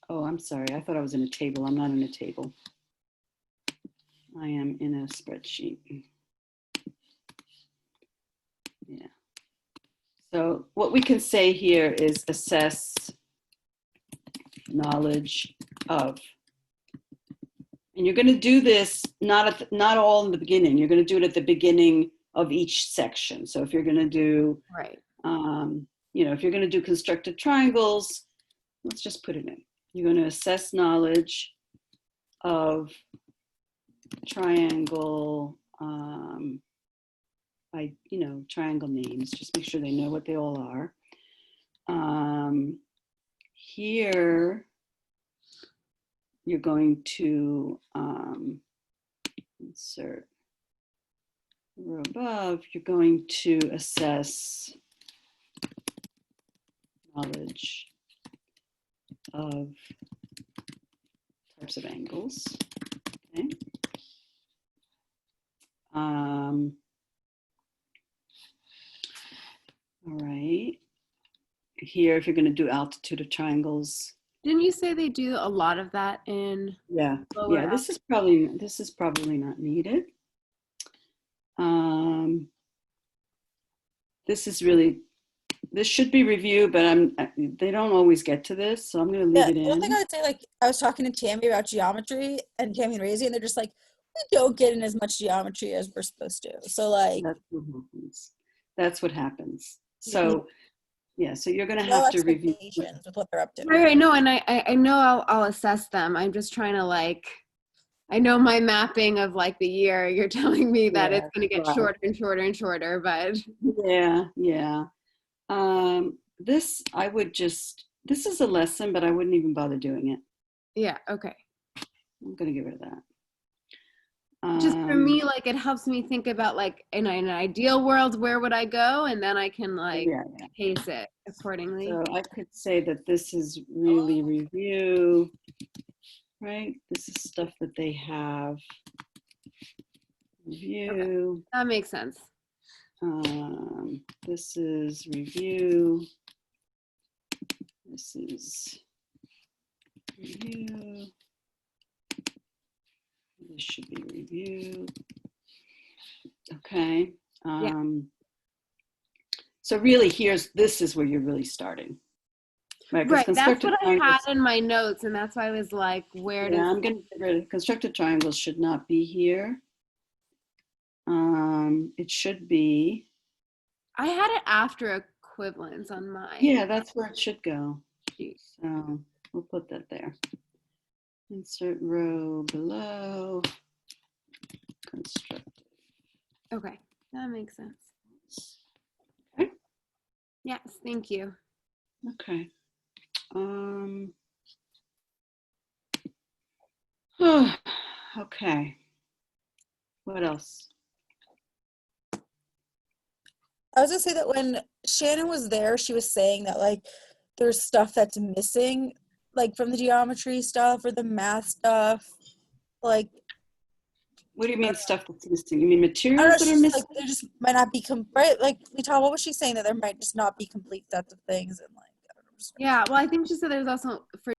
oh, I'm sorry. I thought I was in a table. I'm not in a table. I am in a spreadsheet. Yeah. So what we can say here is assess knowledge of. And you're going to do this not all in the beginning. You're going to do it at the beginning of each section. So if you're going to do, right. If you're going to do constructed triangles, let's just put it in. You're going to assess knowledge of triangle by, triangle names. Just make sure they know what they all are. Here, you're going to insert row above, you're going to assess knowledge of types of angles. Okay. All right. Here, if you're going to do altitude of triangles. Didn't you say they do a lot of that in? Yeah. Yeah. This is probably not needed. This should be reviewed, but they don't always get to this, so I'm going to leave it in. The only thing I would say, I was talking to Tammy about geometry and Tammy and Razy, and they're just like, we don't get in as much geometry as we're supposed to. So that's what happens. So so you're going to no have to review with what they're up to. Right. No, and I know I'll assess them. I'm just trying to I know my mapping of the year. You're telling me that it's going to get shorter and shorter and shorter, but yeah. This is a lesson, but I wouldn't even bother doing it. Yeah. Okay. I'm going to get rid of that. Just for me, it helps me think about in an ideal world, where would I go? And then I can pace it accordingly. So I could say that this is really review, right? This is stuff that they have. Review. Okay. That makes sense. This is review. This is review. This should be review. Okay. So really, this is where you're really starting. Right. That's what I had in my notes, and that's why I was like, where does? I'm going to get rid of constructed triangles. Should not be here. It should be. I had it after equivalence on mine. Yeah, that's where it should go. So we'll put that there. Insert row below. Constructed. Okay, that makes sense. Yes, thank you. Okay. Okay. What else? I was gonna say that when Shannon was there, she was saying that like there's stuff that's missing, like from the geometry stuff or the math stuff. Like What do you mean stuff that's missing? You mean I don't know, materials that are she's just missing? like there just might not be right. Like what was she saying that there might just not be complete sets of things and like I don't know, just Yeah, well, I think she said there's also for